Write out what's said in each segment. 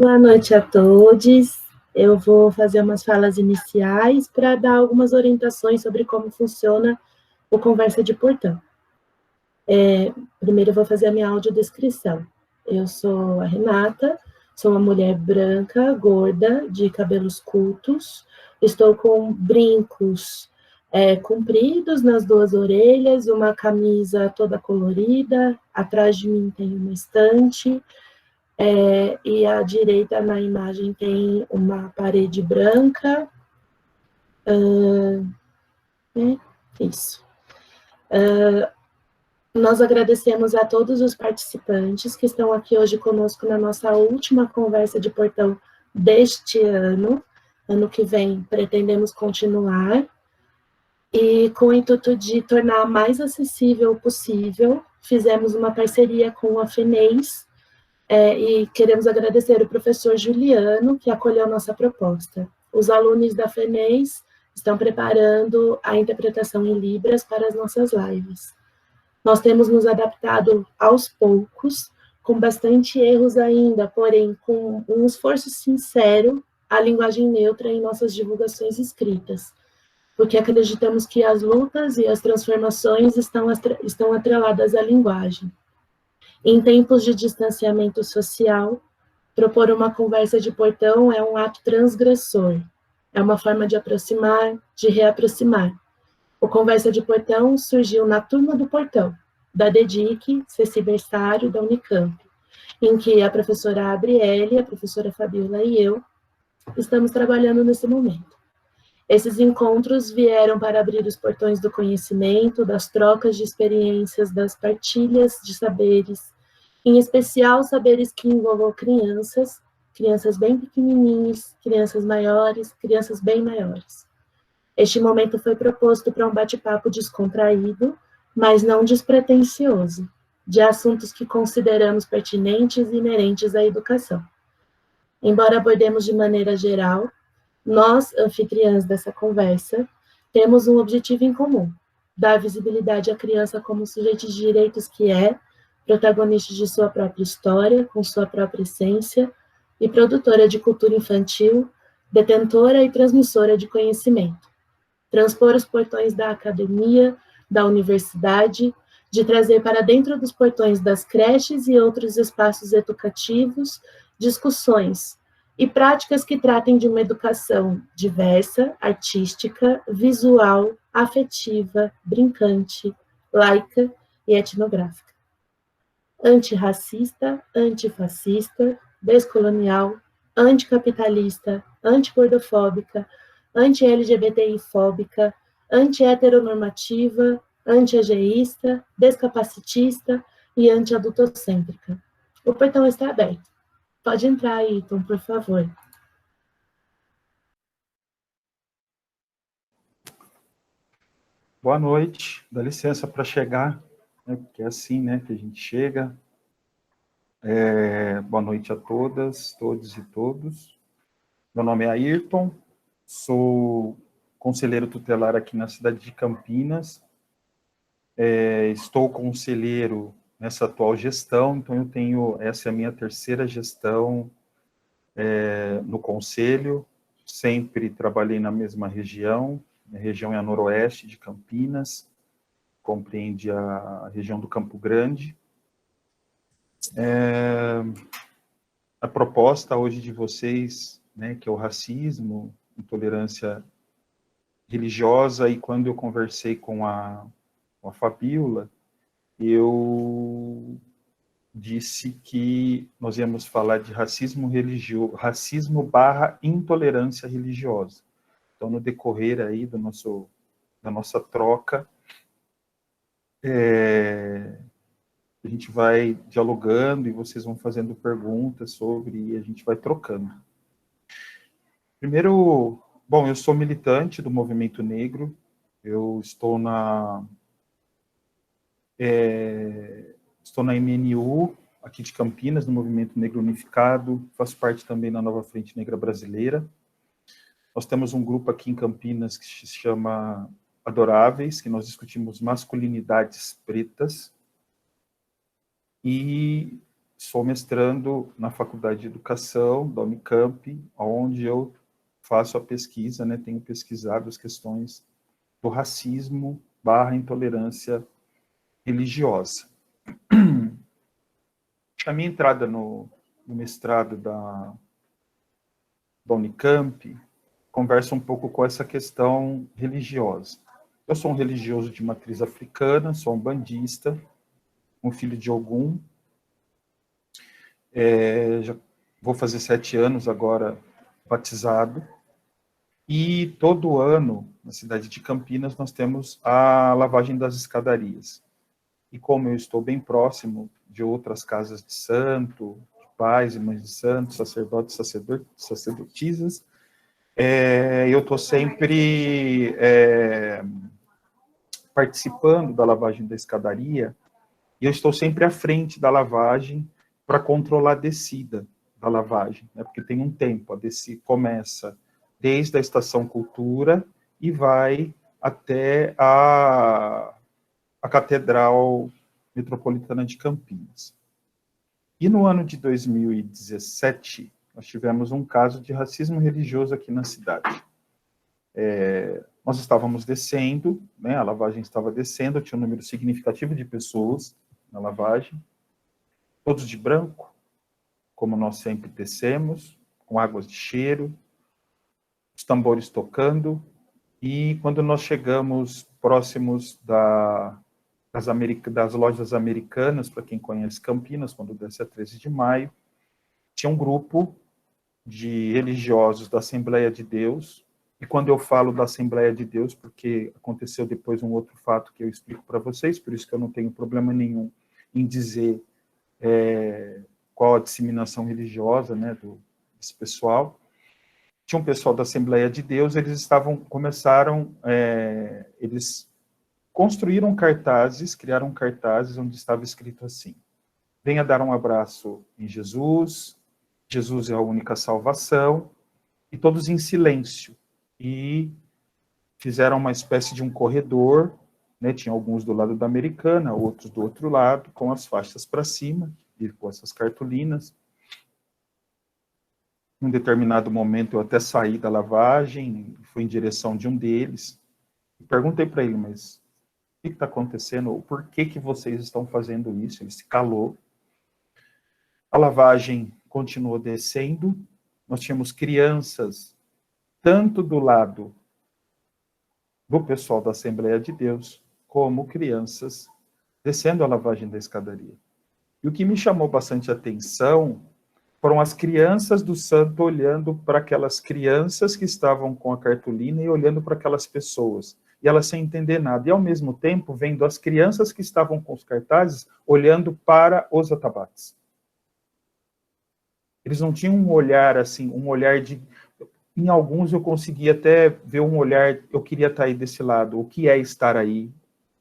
Boa noite a todos. Eu vou fazer umas falas iniciais para dar algumas orientações sobre como funciona o Conversa de Portão. Primeiro eu vou fazer a minha audiodescrição. Eu sou a Renata, sou uma mulher branca, gorda, de cabelos curtos, estou com brincos compridos nas duas orelhas, uma camisa toda colorida, atrás de mim tem uma estante, e à direita na imagem tem uma parede branca. Isso. Nós agradecemos a todos os participantes que estão aqui hoje conosco na nossa última conversa de portão deste ano. Ano que vem pretendemos continuar, e com o intuito de tornar mais acessível possível, fizemos uma parceria com a FENEIS, e queremos agradecer o professor Juliano, que acolheu nossa proposta. Os alunos da FENEIS estão preparando a interpretação em Libras para as nossas lives. Nós temos nos adaptado aos poucos, com bastante erros ainda, porém com um esforço sincero à linguagem neutra em nossas divulgações escritas, porque acreditamos que as lutas e as transformações estão atreladas à linguagem. Em tempos de distanciamento social, propor uma conversa de portão é um ato transgressor, é uma forma de aproximar, de reaproximar. O Conversa de Portão surgiu na Turma do Portão, da DEDIC, Cecibersário, da Unicamp, em que a professora Adriele, a professora Fabiola e eu estamos trabalhando nesse momento. Esses encontros vieram para abrir os portões do conhecimento, das trocas de experiências, das partilhas de saberes, em especial saberes que envolvam crianças, crianças bem pequenininhas, crianças maiores, crianças bem maiores. Este momento foi proposto para um bate-papo descontraído, mas não despretensioso, de assuntos que consideramos pertinentes e inerentes à educação. Embora abordemos de maneira geral, nós, anfitriãs dessa conversa, temos um objetivo em comum: dar visibilidade à criança como sujeito de direitos que é, protagonista de sua própria história, com sua própria essência, e produtora de cultura infantil, detentora e transmissora de conhecimento. Transpor os portões da academia, da universidade, de trazer para dentro dos portões das creches e outros espaços educativos discussões e práticas que tratem de uma educação diversa, artística, visual, afetiva, brincante, laica e etnográfica. Antirracista, antifascista, descolonial, anticapitalista, antigordofóbica, anti-LGBTI-fóbica, anti-heteronormativa, anti-ageísta, descapacitista e anti-adultocêntrica. O portão está aberto. Pode entrar, Ayrton, por favor. Boa noite, dá licença para chegar, né, porque é assim, né, que a gente chega. Boa noite a todas, todos e todos. Meu nome é Ayrton, sou conselheiro tutelar aqui na cidade de Campinas. Estou conselheiro nessa atual gestão, então essa é a minha terceira gestão no conselho. Sempre trabalhei na mesma região. Minha região é a noroeste de Campinas, compreende a região do Campo Grande. A proposta hoje de vocês, né, que é o racismo, intolerância religiosa, e quando eu conversei com a Fabiola, eu disse que nós íamos falar de racismo religioso, racismo / intolerância religiosa. Então, no decorrer aí da nossa troca, a gente vai dialogando e vocês vão fazendo perguntas sobre, e a gente vai trocando. Primeiro, bom, eu sou militante do movimento negro, eu estou na MNU, aqui de Campinas, no Movimento Negro Unificado, faço parte também da Nova Frente Negra Brasileira. Nós temos um grupo aqui em Campinas que se chama Adoráveis, que nós discutimos masculinidades pretas, e sou mestrando na Faculdade de Educação da Unicamp, onde eu faço a pesquisa, né, tenho pesquisado as questões do racismo / intolerância religiosa. A minha entrada no mestrado da Unicamp conversa um pouco com essa questão religiosa. Eu sou um religioso de matriz africana, sou um bandista, um filho de Ogum. Já vou fazer 7 anos agora batizado. E todo ano, na cidade de Campinas, nós temos a lavagem das escadarias. E como eu estou bem próximo de outras casas de santo, de pais e mães de santo, sacerdotes, sacerdotisas, eu estou sempre participando da lavagem da escadaria, e eu estou sempre à frente da lavagem para controlar a descida da lavagem, né? Porque tem um tempo, a descida começa desde a Estação Cultura e vai até a Catedral Metropolitana de Campinas. E no ano de 2017, nós tivemos um caso de racismo religioso aqui na cidade. Nós estávamos descendo, né, a lavagem estava descendo, tinha um número significativo de pessoas na lavagem, todos de branco, como nós sempre descemos, com águas de cheiro, os tambores tocando, e quando nós chegamos próximos das lojas americanas, para quem conhece Campinas, quando desce a 13 de maio, tinha um grupo de religiosos da Assembleia de Deus, e quando eu falo da Assembleia de Deus, porque aconteceu depois um outro fato que eu explico para vocês, por isso que eu não tenho problema nenhum em dizer qual a disseminação religiosa, né, desse pessoal. Tinha um pessoal da Assembleia de Deus, eles construíram cartazes, criaram cartazes onde estava escrito assim: venha dar um abraço em Jesus, Jesus é a única salvação, e todos em silêncio. E fizeram uma espécie de um corredor, né? Tinha alguns do lado da Americana, outros do outro lado, com as faixas para cima, e com essas cartolinas. Em um determinado momento, eu até saí da lavagem, fui em direção de um deles, e perguntei para ele, mas o que está acontecendo? Ou por que vocês estão fazendo isso? Ele se calou. A lavagem continuou descendo. Nós tínhamos crianças, tanto do lado do pessoal da Assembleia de Deus, como crianças descendo a lavagem da escadaria. E o que me chamou bastante atenção foram as crianças do santo olhando para aquelas crianças que estavam com a cartolina e olhando para aquelas pessoas. E elas sem entender nada. E, ao mesmo tempo, vendo as crianças que estavam com os cartazes olhando para os atabaques. Eles não tinham um olhar assim, um olhar de... Em alguns eu consegui até ver um olhar, eu queria estar aí desse lado, o que é estar aí?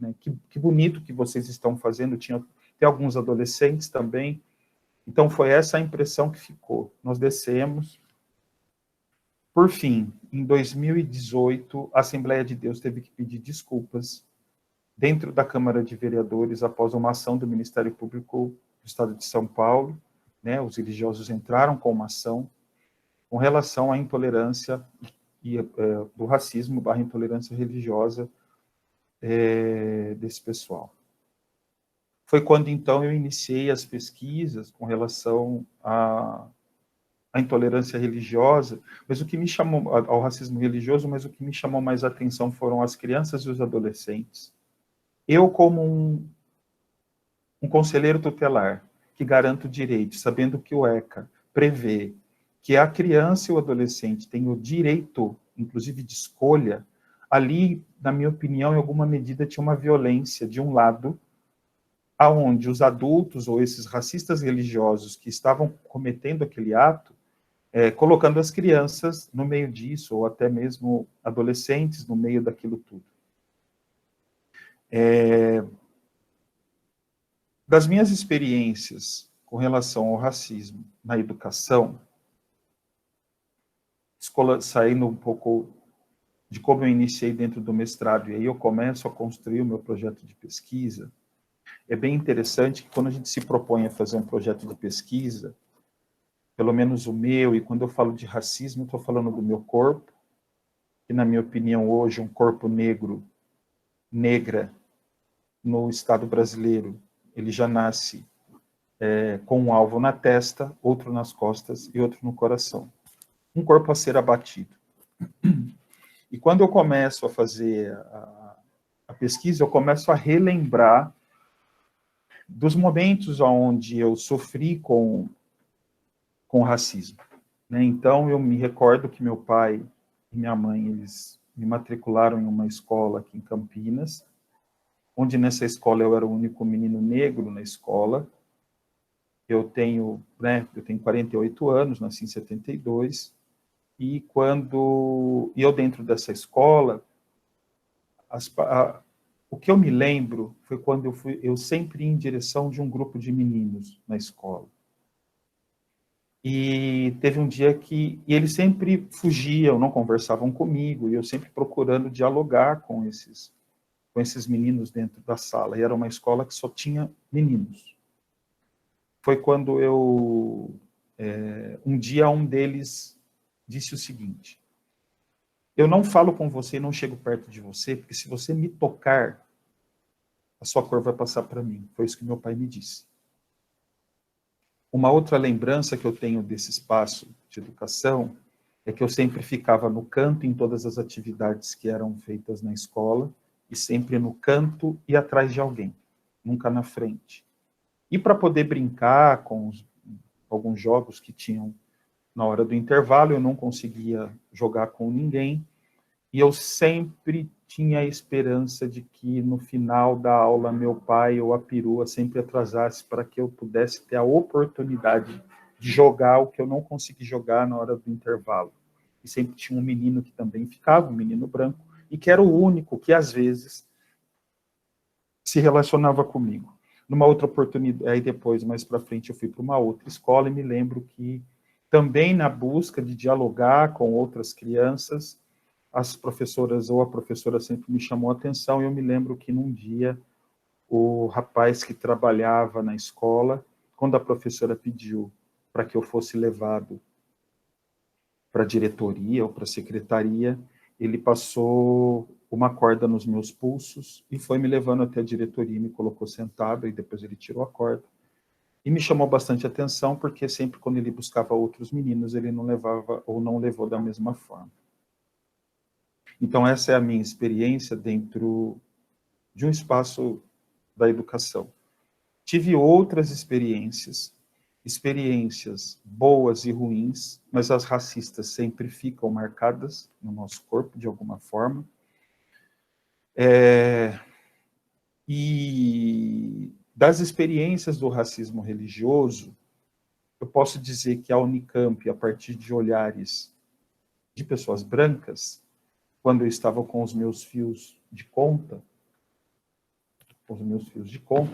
Né? Que bonito que vocês estão fazendo. Tem alguns adolescentes também. Então, foi essa a impressão que ficou. Nós descemos. Por fim, em 2018, a Assembleia de Deus teve que pedir desculpas dentro da Câmara de Vereadores após uma ação do Ministério Público do Estado de São Paulo. Né, os religiosos entraram com uma ação com relação à intolerância e do racismo / intolerância religiosa desse pessoal. Foi quando, então, eu iniciei as pesquisas com relação à intolerância religiosa, mas o que me chamou ao racismo religioso, mas o que me chamou mais a atenção foram as crianças e os adolescentes. Eu, como um conselheiro tutelar, que garanto direitos, sabendo que o ECA prevê que a criança e o adolescente têm o direito, inclusive de escolha, ali, na minha opinião, em alguma medida, tinha uma violência de um lado, aonde os adultos ou esses racistas religiosos que estavam cometendo aquele ato, colocando as crianças no meio disso, ou até mesmo adolescentes no meio daquilo tudo. Das minhas experiências com relação ao racismo na educação, saindo um pouco de como eu iniciei dentro do mestrado, e aí eu começo a construir o meu projeto de pesquisa, é bem interessante que quando a gente se propõe a fazer um projeto de pesquisa, pelo menos o meu, e quando eu falo de racismo, eu estou falando do meu corpo, que na minha opinião hoje um corpo negro, negra, no Estado brasileiro, ele já nasce com um alvo na testa, outro nas costas e outro no coração. Um corpo a ser abatido. E quando eu começo a fazer a pesquisa, eu começo a relembrar dos momentos onde eu sofri com racismo. Né? Então, eu me recordo que meu pai e minha mãe, eles me matricularam em uma escola aqui em Campinas, onde nessa escola eu era o único menino negro na escola. Eu tenho 48 anos, nasci em 72, e quando eu dentro dessa escola, o que eu me lembro foi quando eu sempre ia em direção de um grupo de meninos na escola. E teve um dia que eles sempre fugiam, não conversavam comigo, e eu sempre procurando dialogar com esses meninos dentro da sala. E era uma escola que só tinha meninos. Foi quando um dia um deles disse o seguinte: eu não falo com você, não chego perto de você, porque se você me tocar, a sua cor vai passar para mim. Foi isso que meu pai me disse. Uma outra lembrança que eu tenho desse espaço de educação é que eu sempre ficava no canto em todas as atividades que eram feitas na escola, e sempre no canto e atrás de alguém, nunca na frente. E para poder brincar com alguns jogos que tinham na hora do intervalo, eu não conseguia jogar com ninguém, e eu sempre tinha a esperança de que no final da aula meu pai ou a perua sempre atrasasse para que eu pudesse ter a oportunidade de jogar o que eu não consegui jogar na hora do intervalo. E sempre tinha um menino que também ficava, um menino branco, e que era o único que às vezes se relacionava comigo. Numa outra oportunidade, aí depois, mais para frente, eu fui para uma outra escola e me lembro que também na busca de dialogar com outras crianças, as professoras ou a professora sempre me chamou a atenção, e eu me lembro que num dia o rapaz que trabalhava na escola, quando a professora pediu para que eu fosse levado para a diretoria ou para a secretaria, ele passou uma corda nos meus pulsos e foi me levando até a diretoria, me colocou sentado, e depois ele tirou a corda. E me chamou bastante atenção, porque sempre quando ele buscava outros meninos, ele não levava ou não levou da mesma forma. Então, essa é a minha experiência dentro de um espaço da educação. Tive outras experiências boas e ruins, mas as racistas sempre ficam marcadas no nosso corpo, de alguma forma. E das experiências do racismo religioso, eu posso dizer que a Unicamp, a partir de olhares de pessoas brancas, quando eu estava com os meus fios de conta,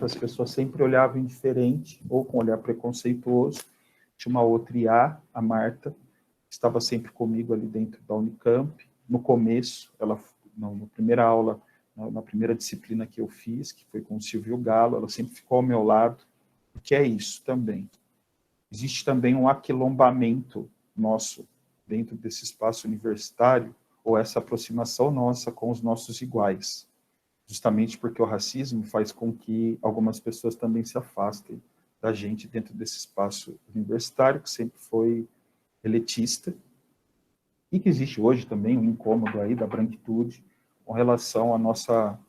as pessoas sempre olhavam indiferente ou com olhar preconceituoso. Tinha uma outra IA, a Marta, estava sempre comigo ali dentro da Unicamp. No começo, na primeira aula, na primeira disciplina que eu fiz, que foi com o Silvio Galo, ela sempre ficou ao meu lado, porque é isso também. Existe também um aquilombamento nosso dentro desse espaço universitário, ou essa aproximação nossa com os nossos iguais, justamente porque o racismo faz com que algumas pessoas também se afastem da gente dentro desse espaço universitário, que sempre foi elitista, e que existe hoje também um incômodo aí da branquitude com relação à nossa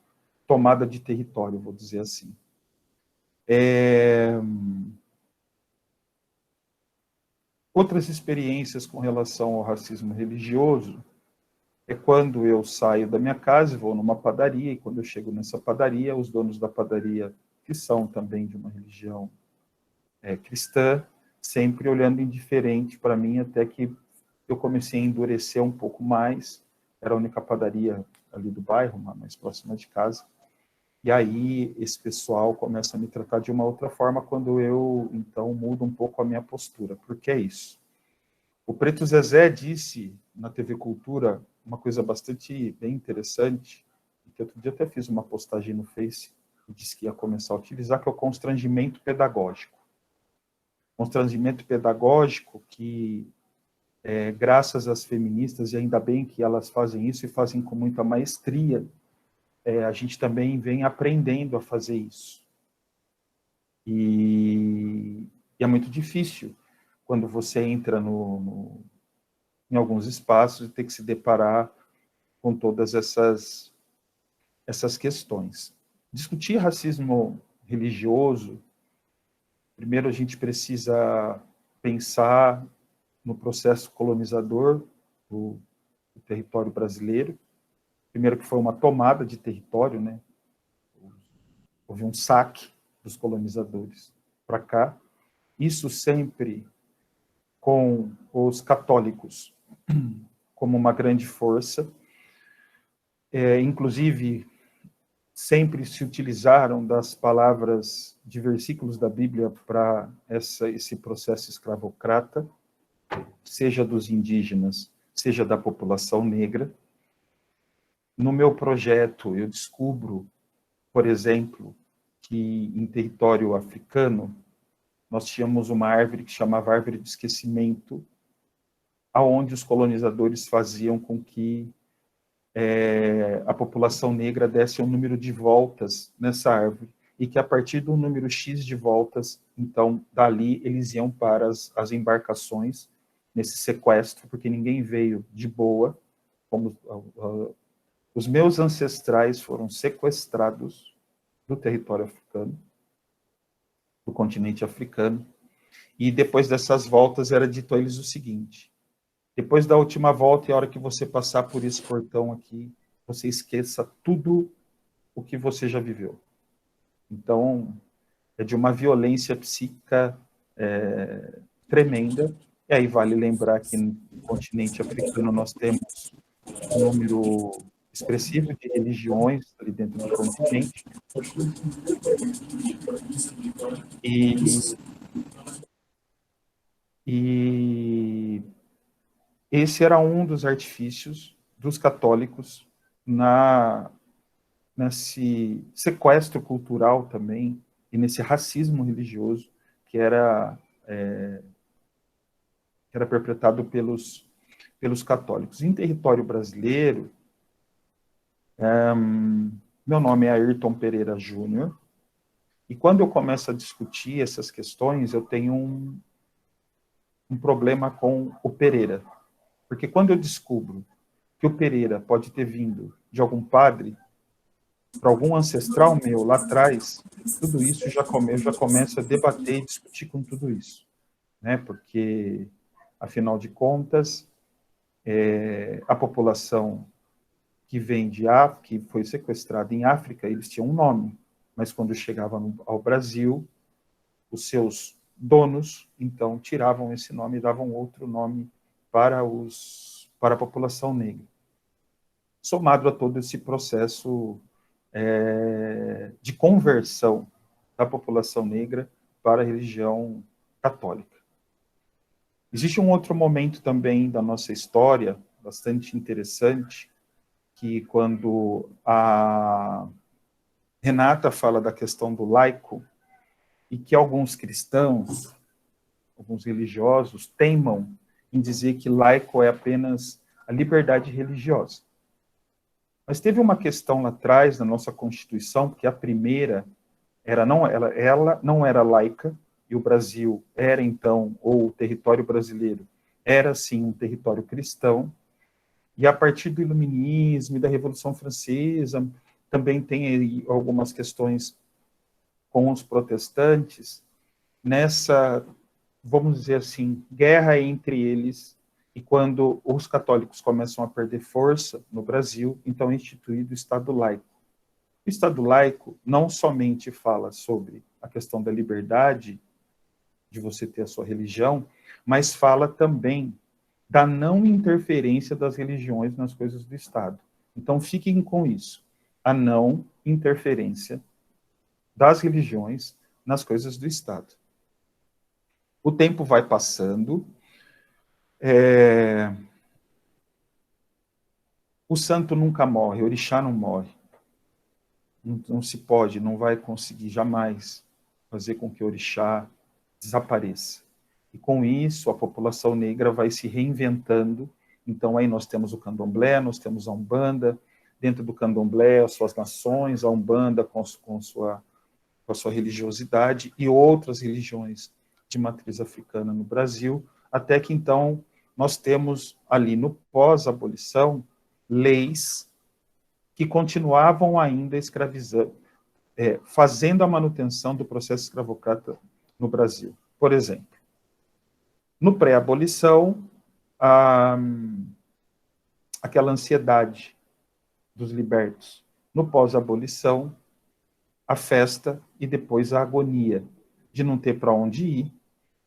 tomada de território, vou dizer assim. Outras experiências com relação ao racismo religioso é quando eu saio da minha casa e vou numa padaria, e quando eu chego nessa padaria, os donos da padaria, que são também de uma religião cristã, sempre olhando indiferente para mim, até que eu comecei a endurecer um pouco mais. Era a única padaria ali do bairro, mais próxima de casa. E aí esse pessoal começa a me tratar de uma outra forma quando eu, então, mudo um pouco a minha postura. Porque é isso. O Preto Zezé disse na TV Cultura uma coisa bem interessante, que outro dia até fiz uma postagem no Face, disse que ia começar a utilizar, que é o constrangimento pedagógico. Constrangimento pedagógico que, graças às feministas, e ainda bem que elas fazem isso e fazem com muita maestria, a gente também vem aprendendo a fazer isso. E é muito difícil quando você entra em alguns espaços e tem que se deparar com todas essas questões. Discutir racismo religioso, primeiro a gente precisa pensar no processo colonizador do território brasileiro. Primeiro que foi uma tomada de território, né? Houve um saque dos colonizadores para cá. Isso sempre com os católicos como uma grande força. Inclusive, sempre se utilizaram das palavras de versículos da Bíblia para esse processo escravocrata, seja dos indígenas, seja da população negra. No meu projeto, eu descubro, por exemplo, que em território africano, nós tínhamos uma árvore que chamava árvore de esquecimento, aonde os colonizadores faziam com que a população negra desse um número de voltas nessa árvore, e que a partir do número X de voltas, então, dali eles iam para as embarcações, nesse sequestro, porque ninguém veio de boa, como os meus ancestrais foram sequestrados do território africano, do continente africano, e depois dessas voltas era dito a eles o seguinte: depois da última volta, e a hora que você passar por esse portão aqui, você esqueça tudo o que você já viveu. Então, é de uma violência psíquica tremenda. E aí vale lembrar que no continente africano nós temos um número expressivo de religiões ali dentro do continente. E esse era um dos artifícios dos católicos nesse sequestro cultural também, e nesse racismo religioso que era perpetrado pelos católicos. Em território brasileiro, meu nome é Ayrton Pereira Júnior, e quando eu começo a discutir essas questões, eu tenho um problema com o Pereira. Porque quando eu descubro que o Pereira pode ter vindo de algum padre, para algum ancestral meu lá atrás, tudo isso eu já começo a debater e discutir com tudo isso. Né? Porque, afinal de contas, a população que vem de África, que foi sequestrada em África, eles tinham um nome, mas quando chegavam ao Brasil, os seus donos, então, tiravam esse nome e davam outro nome para a população negra. Somado a todo esse processo de conversão da população negra para a religião católica. Existe um outro momento também da nossa história, bastante interessante, que quando a Renata fala da questão do laico, e que alguns cristãos, alguns religiosos, teimam em dizer que laico é apenas a liberdade religiosa. Mas teve uma questão lá atrás, na nossa Constituição, porque a primeira ela não era laica, e o Brasil era, então, ou o território brasileiro, era, sim, um território cristão, e a partir do Iluminismo e da Revolução Francesa, também tem aí algumas questões com os protestantes, nessa, vamos dizer assim, guerra entre eles, e quando os católicos começam a perder força no Brasil, então é instituído o Estado laico. O Estado laico não somente fala sobre a questão da liberdade de você ter a sua religião, mas fala também da não interferência das religiões nas coisas do Estado. Então, fiquem com isso, a não interferência das religiões nas coisas do Estado. O tempo vai passando, o santo nunca morre, o orixá não morre. não se pode, não vai conseguir jamais fazer com que o orixá desapareça. E com isso, a população negra vai se reinventando. Então, aí nós temos o candomblé, nós temos a Umbanda, dentro do candomblé, as suas nações, a Umbanda com a sua religiosidade e outras religiões de matriz africana no Brasil, até que, então, nós temos ali no pós-abolição leis que continuavam ainda escravizando, fazendo a manutenção do processo escravocrata no Brasil. Por exemplo, no pré-abolição, aquela ansiedade dos libertos. No pós-abolição, a festa e depois a agonia de não ter para onde ir.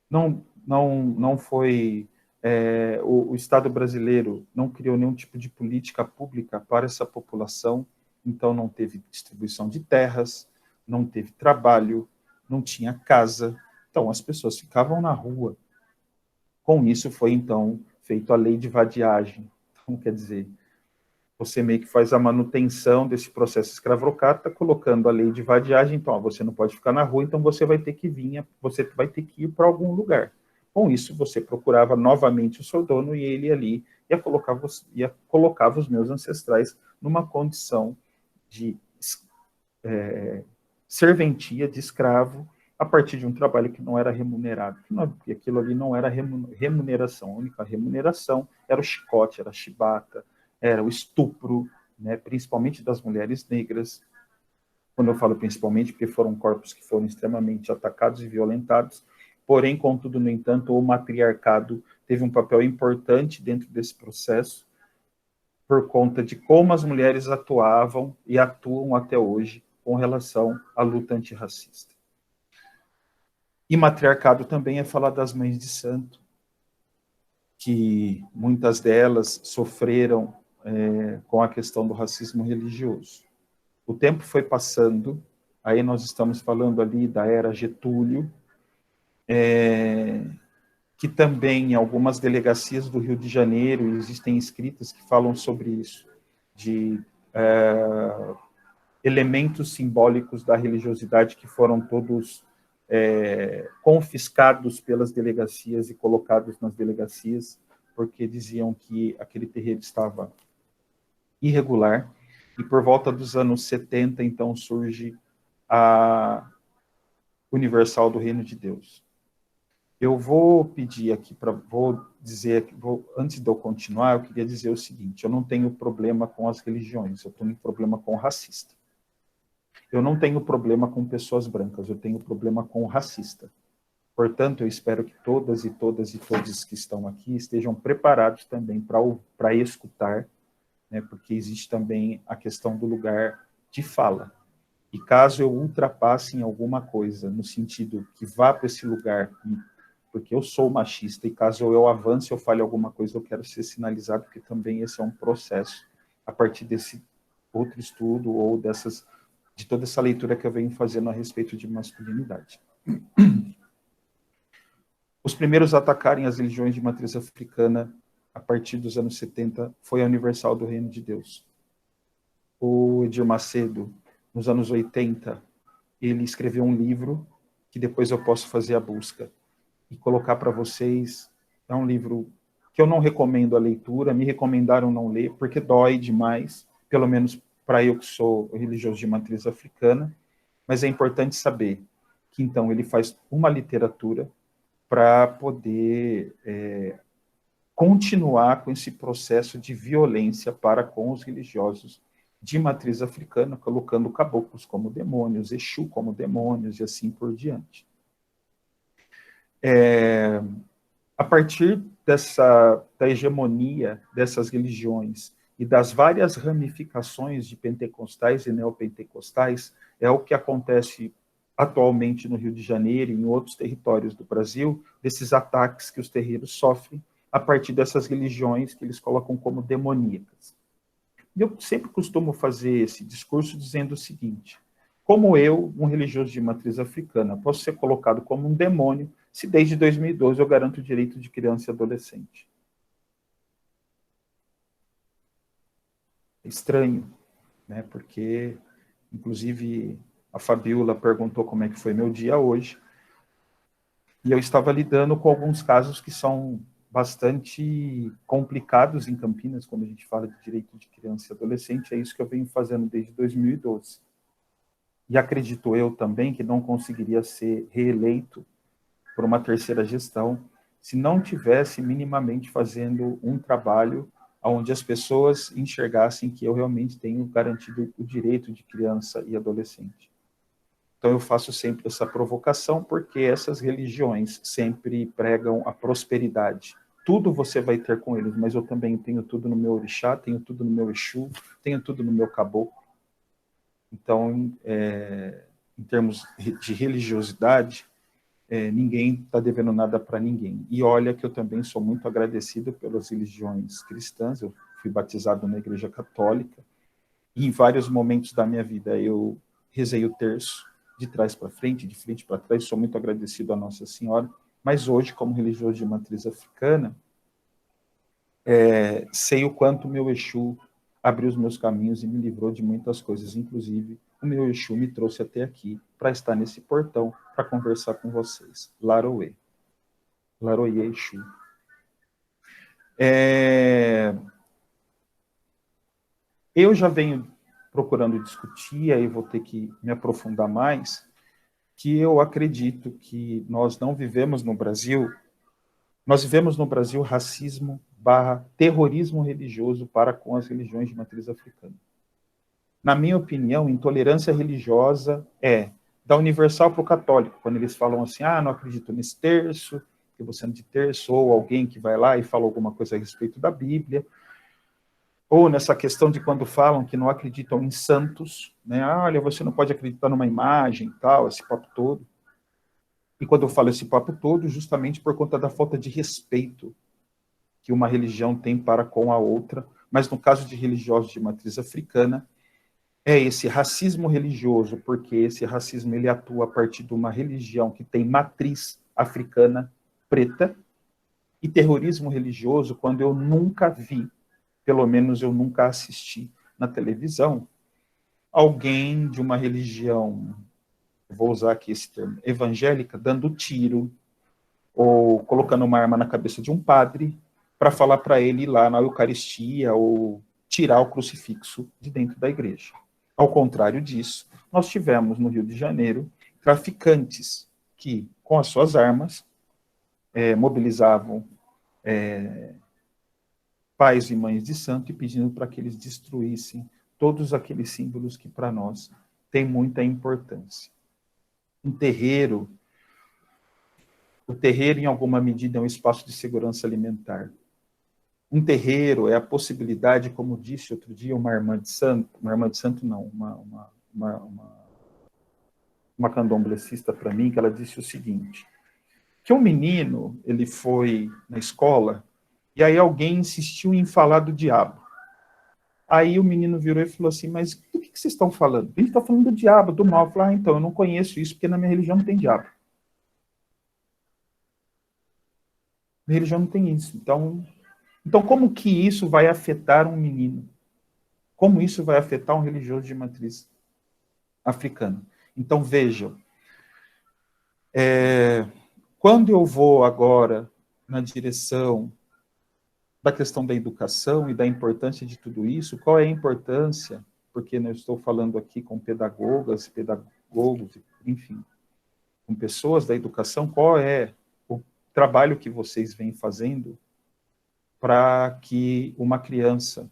Não foi... o Estado brasileiro não criou nenhum tipo de política pública para essa população, então não teve distribuição de terras, não teve trabalho, não tinha casa, então as pessoas ficavam na rua. Com isso foi, então, feito a lei de vadiagem. Então, quer dizer, você meio que faz a manutenção desse processo escravocrata, colocando a lei de vadiagem, então, você não pode ficar na rua, então você vai ter que ir para algum lugar. Com isso, você procurava novamente o seu dono e ele ali colocava os meus ancestrais numa condição de serventia, de escravo, a partir de um trabalho que não era remunerado, porque aquilo ali não era remuneração, a única remuneração era o chicote, era a chibata, era o estupro, né, principalmente das mulheres negras. Quando eu falo principalmente, porque foram corpos que foram extremamente atacados e violentados, porém, contudo, no entanto, o matriarcado teve um papel importante dentro desse processo, por conta de como as mulheres atuavam e atuam até hoje com relação à luta antirracista. E matriarcado também é falar das mães de santo, que muitas delas sofreram com a questão do racismo religioso. O tempo foi passando, aí nós estamos falando ali da era Getúlio, que também em algumas delegacias do Rio de Janeiro existem escritas que falam sobre isso, de elementos simbólicos da religiosidade que foram todos confiscados pelas delegacias e colocados nas delegacias, porque diziam que aquele terreiro estava irregular, e por volta dos anos 70, então, surge a Universal do Reino de Deus. Eu vou pedir aqui, antes de eu continuar, eu queria dizer o seguinte, eu não tenho problema com as religiões, eu tenho problema com o racista. Eu não tenho problema com pessoas brancas, eu tenho problema com o racista. Portanto, eu espero que todas e todos que estão aqui estejam preparados também para escutar, né, porque existe também a questão do lugar de fala. E caso eu ultrapasse em alguma coisa, no sentido que vá para esse lugar, porque eu sou machista, e caso eu avance, eu fale alguma coisa, eu quero ser sinalizado, porque também esse é um processo, a partir desse outro estudo, ou de toda essa leitura que eu venho fazendo a respeito de masculinidade. Os primeiros a atacarem as religiões de matriz africana, a partir dos anos 70, foi a Universal do Reino de Deus. O Edir Macedo, nos anos 80, ele escreveu um livro, que depois eu posso fazer a busca, e colocar para vocês. É um livro que eu não recomendo a leitura, me recomendaram não ler, porque dói demais, pelo menos para eu que sou religioso de matriz africana, mas é importante saber que, então, ele faz uma literatura para poder continuar com esse processo de violência para com os religiosos de matriz africana, colocando caboclos como demônios, Exu como demônios, e assim por diante. A partir da hegemonia dessas religiões e das várias ramificações de pentecostais e neopentecostais, é o que acontece atualmente no Rio de Janeiro e em outros territórios do Brasil, desses ataques que os terreiros sofrem a partir dessas religiões que eles colocam como demoníacas. E eu sempre costumo fazer esse discurso dizendo o seguinte: como eu, um religioso de matriz africana, posso ser colocado como um demônio se desde 2012 eu garanto o direito de criança e adolescente? É estranho, né? Porque Inclusive, a Fabiola perguntou como é que foi meu dia hoje, e eu estava lidando com alguns casos que são bastante complicados em Campinas, quando a gente fala de direito de criança e adolescente. É isso que eu venho fazendo desde 2012. E acredito eu também que não conseguiria ser reeleito por uma terceira gestão se não tivesse minimamente fazendo um trabalho onde as pessoas enxergassem que eu realmente tenho garantido o direito de criança e adolescente. Então eu faço sempre essa provocação, porque essas religiões sempre pregam a prosperidade. Tudo você vai ter com eles, mas eu também tenho tudo no meu orixá, tenho tudo no meu exu, tenho tudo no meu caboclo. Então, em termos de religiosidade, ninguém está devendo nada para ninguém. E olha que eu também sou muito agradecido pelas religiões cristãs. Eu fui batizado na Igreja Católica, e em vários momentos da minha vida eu rezei o terço, de trás para frente, de frente para trás. Sou muito agradecido a Nossa Senhora, mas hoje, como religioso de matriz africana, sei o quanto o meu Exu abriu os meus caminhos e me livrou de muitas coisas. Inclusive, o meu Exu me trouxe até aqui para estar nesse portão, para conversar com vocês. Laroê. Laroê Exu. Eu já venho procurando discutir, aí vou ter que me aprofundar mais, que eu acredito que nós não vivemos no Brasil, nós vivemos no Brasil racismo / terrorismo religioso para com as religiões de matriz africana. Na minha opinião, intolerância religiosa é da universal para o católico, quando eles falam assim, não acredito nesse terço, que você é de terço, ou alguém que vai lá e fala alguma coisa a respeito da Bíblia, ou nessa questão de quando falam que não acreditam em santos, né? Olha, você não pode acreditar numa imagem, tal, esse papo todo. E quando eu falo esse papo todo, justamente por conta da falta de respeito que uma religião tem para com a outra, mas no caso de religiosos de matriz africana, é esse racismo religioso, porque esse racismo ele atua a partir de uma religião que tem matriz africana preta, e terrorismo religioso quando eu nunca vi, pelo menos eu nunca assisti na televisão, alguém de uma religião, vou usar aqui esse termo, evangélica, dando tiro ou colocando uma arma na cabeça de um padre para falar para ele ir lá na Eucaristia ou tirar o crucifixo de dentro da igreja. Ao contrário disso, nós tivemos no Rio de Janeiro traficantes que, com as suas armas, mobilizavam pais e mães de santo e pedindo para que eles destruíssem todos aqueles símbolos que para nós têm muita importância. Um terreiro, o terreiro em alguma medida é um espaço de segurança alimentar. Um terreiro é a possibilidade, como disse outro dia uma irmã de santo não, uma candomblessista para mim, que ela disse o seguinte, que um menino, ele foi na escola, e aí alguém insistiu em falar do diabo. Aí o menino virou e falou assim, mas do que vocês estão falando? A gente está falando do diabo, do mal. Eu falei, então, eu não conheço isso, porque na minha religião não tem diabo. Minha religião não tem isso. Então, como que isso vai afetar um menino? Como isso vai afetar um religioso de matriz africana? Então, vejam, quando eu vou agora na direção da questão da educação e da importância de tudo isso, qual é a importância, porque eu estou falando aqui com pedagogas, pedagogos, enfim, com pessoas da educação, qual é o trabalho que vocês vêm fazendo para que uma criança,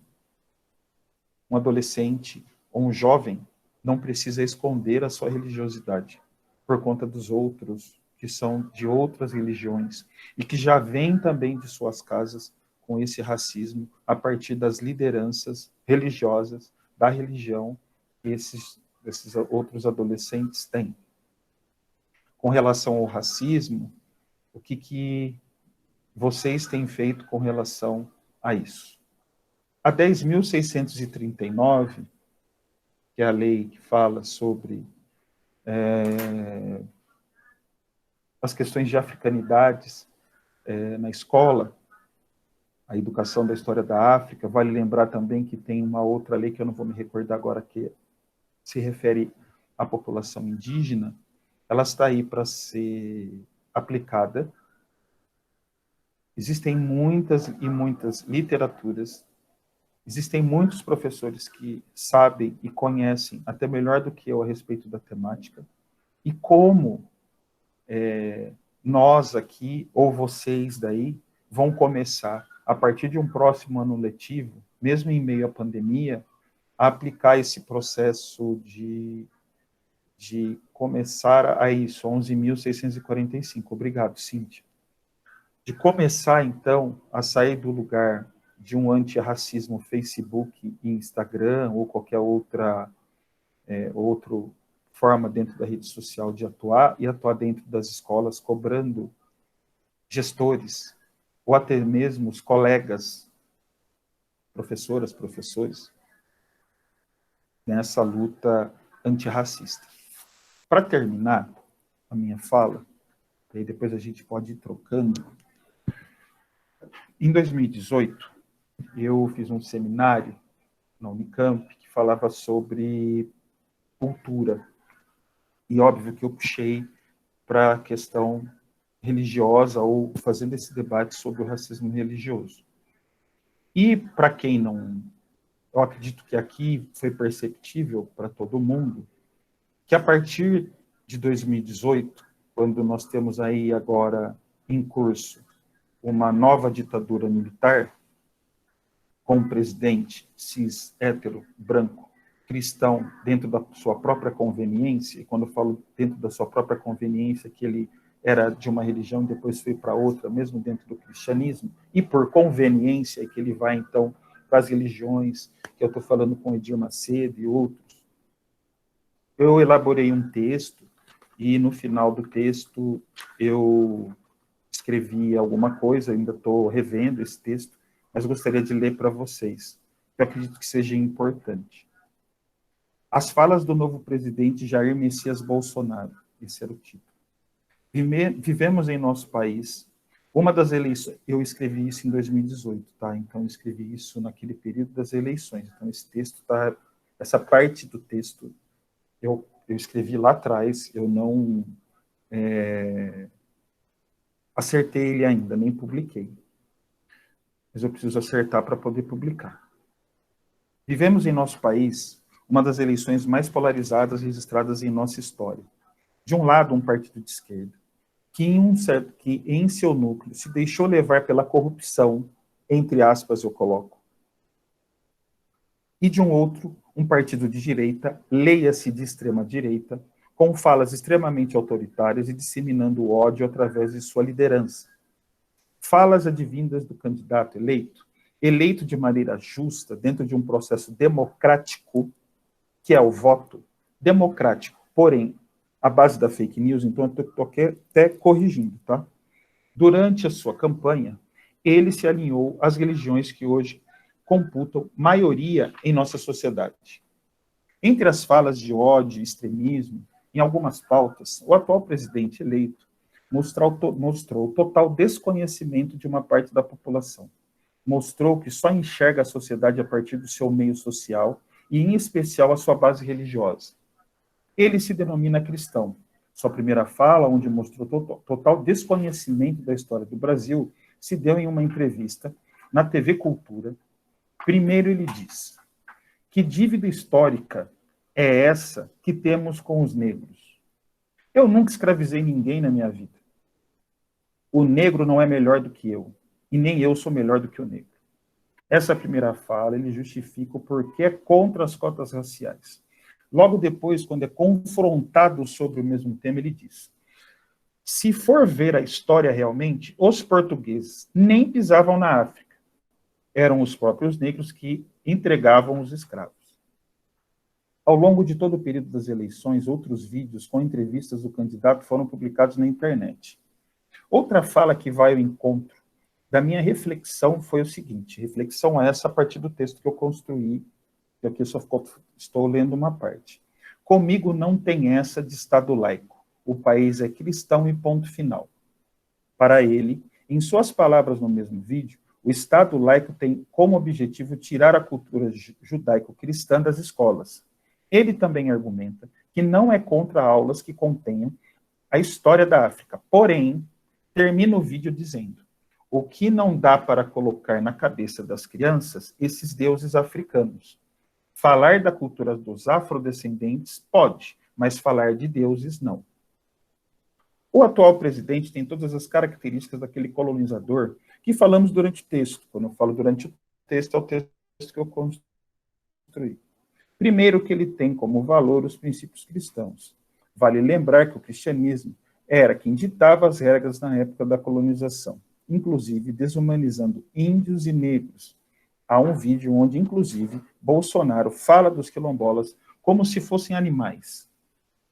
um adolescente ou um jovem não precisa esconder a sua religiosidade por conta dos outros que são de outras religiões e que já vêm também de suas casas com esse racismo a partir das lideranças religiosas da religião que esses outros adolescentes têm. Com relação ao racismo, o que vocês têm feito com relação a isso? A 10.639, que é a lei que fala sobre as questões de africanidades na escola, a educação da história da África. Vale lembrar também que tem uma outra lei que eu não vou me recordar agora, que se refere à população indígena, ela está aí para ser aplicada. Existem muitas e muitas literaturas, existem muitos professores que sabem e conhecem até melhor do que eu a respeito da temática, e como nós aqui, ou vocês daí, vão começar, a partir de um próximo ano letivo, mesmo em meio à pandemia, a aplicar esse processo de começar a isso, 11.645. Obrigado, Cíntia. De começar, então, a sair do lugar de um antirracismo Facebook e Instagram, ou qualquer outra forma dentro da rede social de atuar, e atuar dentro das escolas, cobrando gestores, ou até mesmo os colegas, professoras, professores, nessa luta antirracista. Para terminar a minha fala, e aí depois a gente pode ir trocando, em 2018, eu fiz um seminário na Unicamp que falava sobre cultura. E óbvio que eu puxei para a questão religiosa, ou fazendo esse debate sobre o racismo religioso. E para quem não... Eu acredito que aqui foi perceptível para todo mundo que a partir de 2018, quando nós temos aí agora em curso uma nova ditadura militar, com um presidente cis, hétero, branco, cristão, dentro da sua própria conveniência, e quando eu falo dentro da sua própria conveniência, que ele era de uma religião e depois foi para outra, mesmo dentro do cristianismo, e por conveniência que ele vai, então, para as religiões, que eu estou falando com Edir Macedo e outros. Eu elaborei um texto, e no final do texto eu escrevi alguma coisa, ainda estou revendo esse texto, mas gostaria de ler para vocês, que eu acredito que seja importante. As falas do novo presidente Jair Messias Bolsonaro, esse era o título. Vivemos em nosso país uma das eleições, eu escrevi isso em 2018, tá? Então eu escrevi isso naquele período das eleições. Então esse texto tá, essa parte do texto eu escrevi lá atrás, eu não acertei ele ainda, nem publiquei. Mas eu preciso acertar para poder publicar. Vivemos em nosso país uma das eleições mais polarizadas registradas em nossa história. De um lado, um partido de esquerda, que em seu núcleo se deixou levar pela corrupção, entre aspas eu coloco, e de um outro, um partido de direita, leia-se de extrema-direita, com falas extremamente autoritárias e disseminando o ódio através de sua liderança. Falas advindas do candidato eleito de maneira justa, dentro de um processo democrático, que é o voto democrático, porém, à base da fake news, então eu estou até corrigindo, tá? Durante a sua campanha, ele se alinhou às religiões que hoje computam maioria em nossa sociedade. Entre as falas de ódio e extremismo, em algumas pautas, o atual presidente eleito mostrou total desconhecimento de uma parte da população. Mostrou que só enxerga a sociedade a partir do seu meio social e, em especial, a sua base religiosa. Ele se denomina cristão. Sua primeira fala, onde mostrou total desconhecimento da história do Brasil, se deu em uma entrevista na TV Cultura. Primeiro ele diz: que dívida histórica é essa que temos com os negros? Eu nunca escravizei ninguém na minha vida. O negro não é melhor do que eu, e nem eu sou melhor do que o negro. Essa primeira fala, ele justifica o porquê é contra as cotas raciais. Logo depois, quando é confrontado sobre o mesmo tema, ele diz: se for ver a história realmente, os portugueses nem pisavam na África. Eram os próprios negros que entregavam os escravos. Ao longo de todo o período das eleições, outros vídeos com entrevistas do candidato foram publicados na internet. Outra fala que vai ao encontro da minha reflexão foi o seguinte, reflexão essa a partir do texto que eu construí, que aqui só estou lendo uma parte. Comigo não tem essa de Estado laico. O país é cristão e ponto final. Para ele, em suas palavras no mesmo vídeo, o Estado laico tem como objetivo tirar a cultura judaico-cristã das escolas. Ele também argumenta que não é contra aulas que contenham a história da África, porém, termina o vídeo dizendo: o que não dá para colocar na cabeça das crianças esses deuses africanos. Falar da cultura dos afrodescendentes pode, mas falar de deuses não. O atual presidente tem todas as características daquele colonizador que falamos durante o texto. Quando eu falo durante o texto, é o texto que eu construí. Primeiro, que ele tem como valor os princípios cristãos. Vale lembrar que o cristianismo era quem ditava as regras na época da colonização, inclusive desumanizando índios e negros. Há um vídeo onde, inclusive, Bolsonaro fala dos quilombolas como se fossem animais.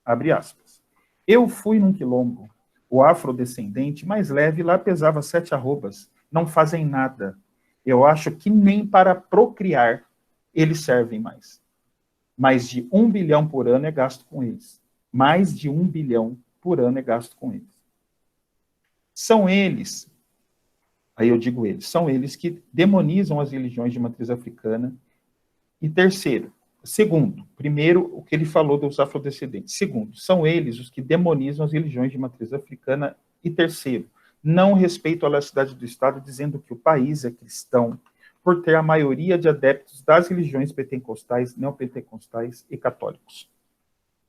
Abre aspas. Eu fui num quilombo, o afrodescendente mais leve lá pesava 7 arrobas. Não fazem nada. Eu acho que nem para procriar eles servem mais. Mais de 1 bilhão por ano é gasto com eles. Mais de 1 bilhão por ano é gasto com eles. São eles, aí eu digo eles, são eles que demonizam as religiões de matriz africana. E segundo, primeiro, o que ele falou dos afrodescendentes. Segundo, são eles os que demonizam as religiões de matriz africana. E terceiro, não respeitam a laicidade do Estado, dizendo que o país é cristão, por ter a maioria de adeptos das religiões pentecostais, neopentecostais e católicos.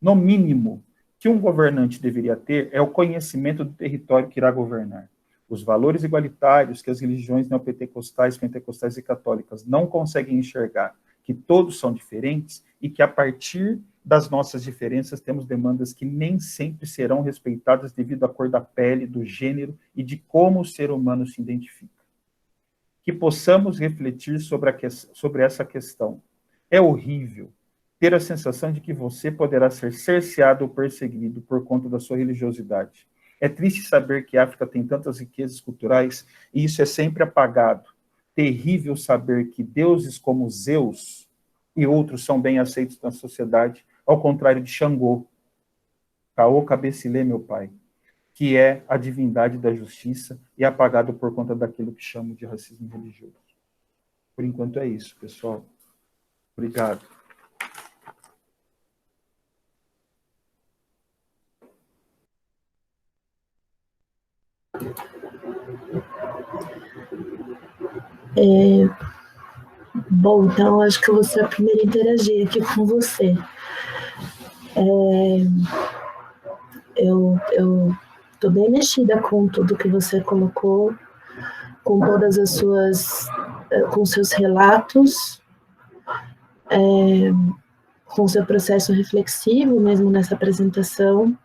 No mínimo, que um governante deveria ter é o conhecimento do território que irá governar. Os valores igualitários que as religiões neopentecostais, pentecostais e católicas não conseguem enxergar, que todos são diferentes e que, a partir das nossas diferenças, temos demandas que nem sempre serão respeitadas devido à cor da pele, do gênero e de como o ser humano se identifica. Que possamos refletir sobre essa questão. É horrível ter a sensação de que você poderá ser cerceado ou perseguido por conta da sua religiosidade. É triste saber que a África tem tantas riquezas culturais e isso é sempre apagado. Terrível saber que deuses como Zeus e outros são bem aceitos na sociedade, ao contrário de Xangô, Caô Cabecilê, meu pai, que é a divindade da justiça e apagado por conta daquilo que chamo de racismo religioso. Por enquanto é isso, pessoal. Obrigado. Bom, então acho que eu vou ser a primeira a interagir aqui com você. Eu estou bem mexida com tudo que você colocou, com todas as suas, com seus relatos, com seu processo reflexivo mesmo nessa apresentação.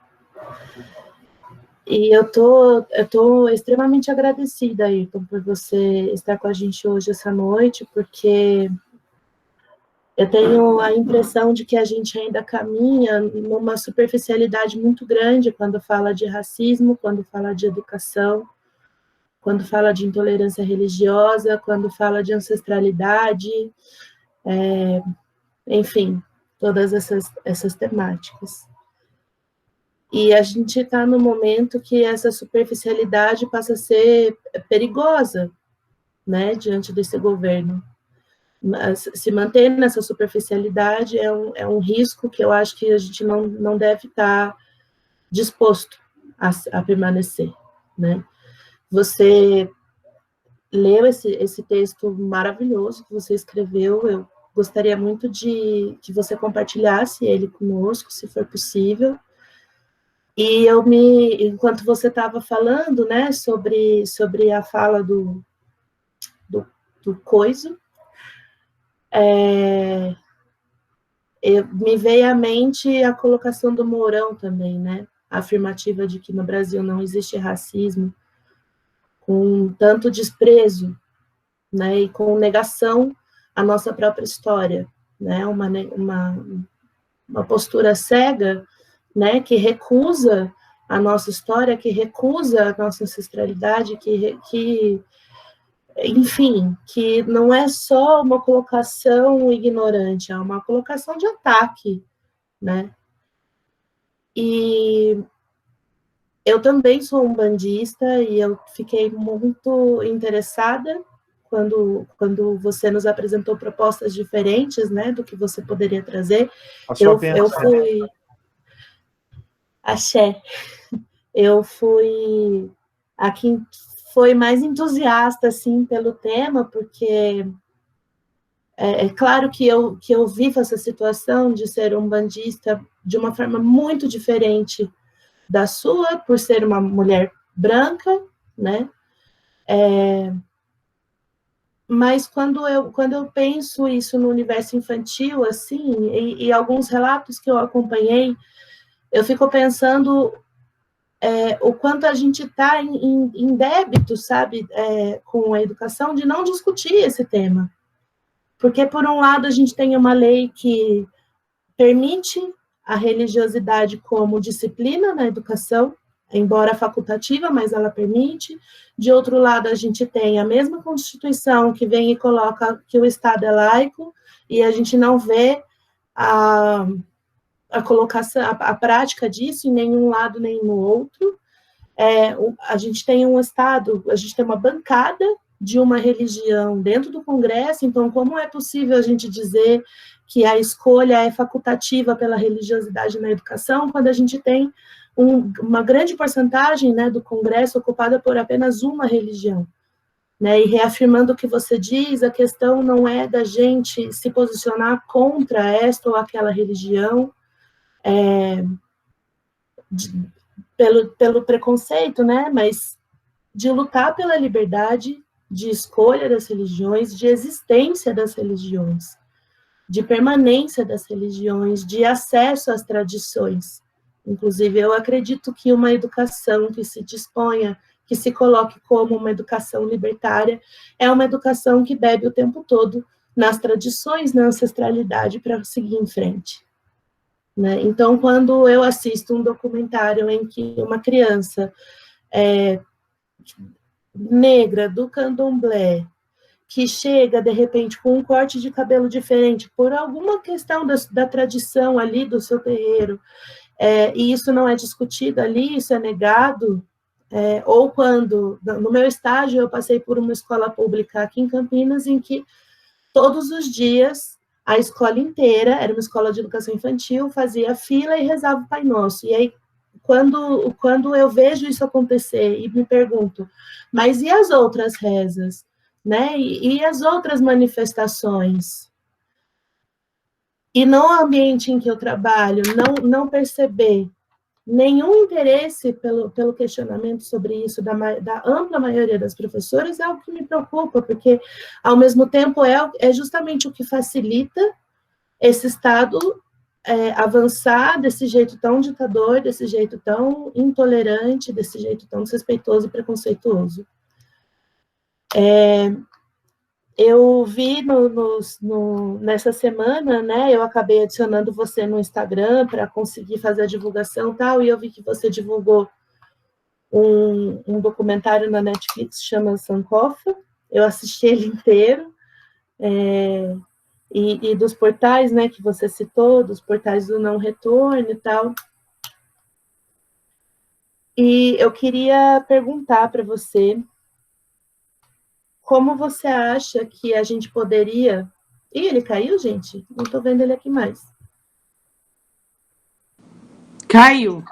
E eu tô extremamente agradecida, Ayrton, por você estar com a gente hoje, essa noite, porque eu tenho a impressão de que a gente ainda caminha numa superficialidade muito grande quando fala de racismo, quando fala de educação, quando fala de intolerância religiosa, quando fala de ancestralidade, enfim, todas essas temáticas. E a gente está no momento que essa superficialidade passa a ser perigosa, né, diante desse governo. Mas se manter nessa superficialidade é um risco que eu acho que a gente não deve estar disposto a permanecer, né? Você leu esse texto maravilhoso que você escreveu, eu gostaria muito de que você compartilhasse ele conosco, se for possível. E enquanto você estava falando, né, sobre a fala do Coiso, me veio à mente a colocação do Mourão também, né, a afirmativa de que no Brasil não existe racismo, com tanto desprezo, né, e com negação à nossa própria história, né, uma postura cega, né, que recusa a nossa história, que recusa a nossa ancestralidade, que enfim, que não é só uma colocação ignorante, é uma colocação de ataque, né? E eu também sou umbandista e eu fiquei muito interessada quando você nos apresentou propostas diferentes, né, do que você poderia trazer. Eu fui... Axé. Eu fui a quem foi mais entusiasta, assim, pelo tema, porque é claro que eu vivo essa situação de ser um bandista de uma forma muito diferente da sua, por ser uma mulher branca, né? Mas quando eu penso isso no universo infantil, assim, e alguns relatos que eu acompanhei, eu fico pensando o quanto a gente está em débito, sabe, com a educação, de não discutir esse tema. Porque, por um lado, a gente tem uma lei que permite a religiosidade como disciplina na educação, embora facultativa, mas ela permite. De outro lado, a gente tem a mesma Constituição que vem e coloca que o Estado é laico, e a gente não vê a colocação, a prática disso em nenhum lado nem no outro. A gente tem um Estado, a gente tem uma bancada de uma religião dentro do Congresso, então como é possível a gente dizer que a escolha é facultativa pela religiosidade na educação, quando a gente tem uma grande porcentagem, né, do Congresso ocupada por apenas uma religião? Né, e reafirmando o que você diz, a questão não é da gente se posicionar contra esta ou aquela religião, pelo preconceito, né, mas de lutar pela liberdade de escolha das religiões, de existência das religiões, de permanência das religiões, de acesso às tradições. Inclusive, eu acredito que uma educação que se disponha, que se coloque como uma educação libertária, é uma educação que bebe o tempo todo nas tradições, na ancestralidade, para seguir em frente. Né? Então, quando eu assisto um documentário em que uma criança negra do candomblé, que chega, de repente, com um corte de cabelo diferente, por alguma questão da tradição ali do seu terreiro, e isso não é discutido ali, isso é negado, ou quando, no meu estágio, eu passei por uma escola pública aqui em Campinas, em que todos os dias a escola inteira, era uma escola de educação infantil, fazia fila e rezava o Pai Nosso. E aí, quando eu vejo isso acontecer e me pergunto, mas e as outras rezas? Né? E as outras manifestações? E no ambiente em que eu trabalho, não perceber nenhum interesse pelo questionamento sobre isso da ampla maioria das professoras é o que me preocupa, porque, ao mesmo tempo, é justamente o que facilita esse Estado avançar desse jeito tão ditador, desse jeito tão intolerante, desse jeito tão desrespeitoso e preconceituoso. Eu vi nessa semana, né, eu acabei adicionando você no Instagram para conseguir fazer a divulgação e tal, e eu vi que você divulgou um documentário na Netflix, chama Sankofa. Eu assisti ele inteiro, e dos portais, né, que você citou, dos portais do não retorno e tal. E eu queria perguntar para você como você acha que a gente poderia... Ih, ele caiu, gente? Não estou vendo ele aqui mais. Caiu.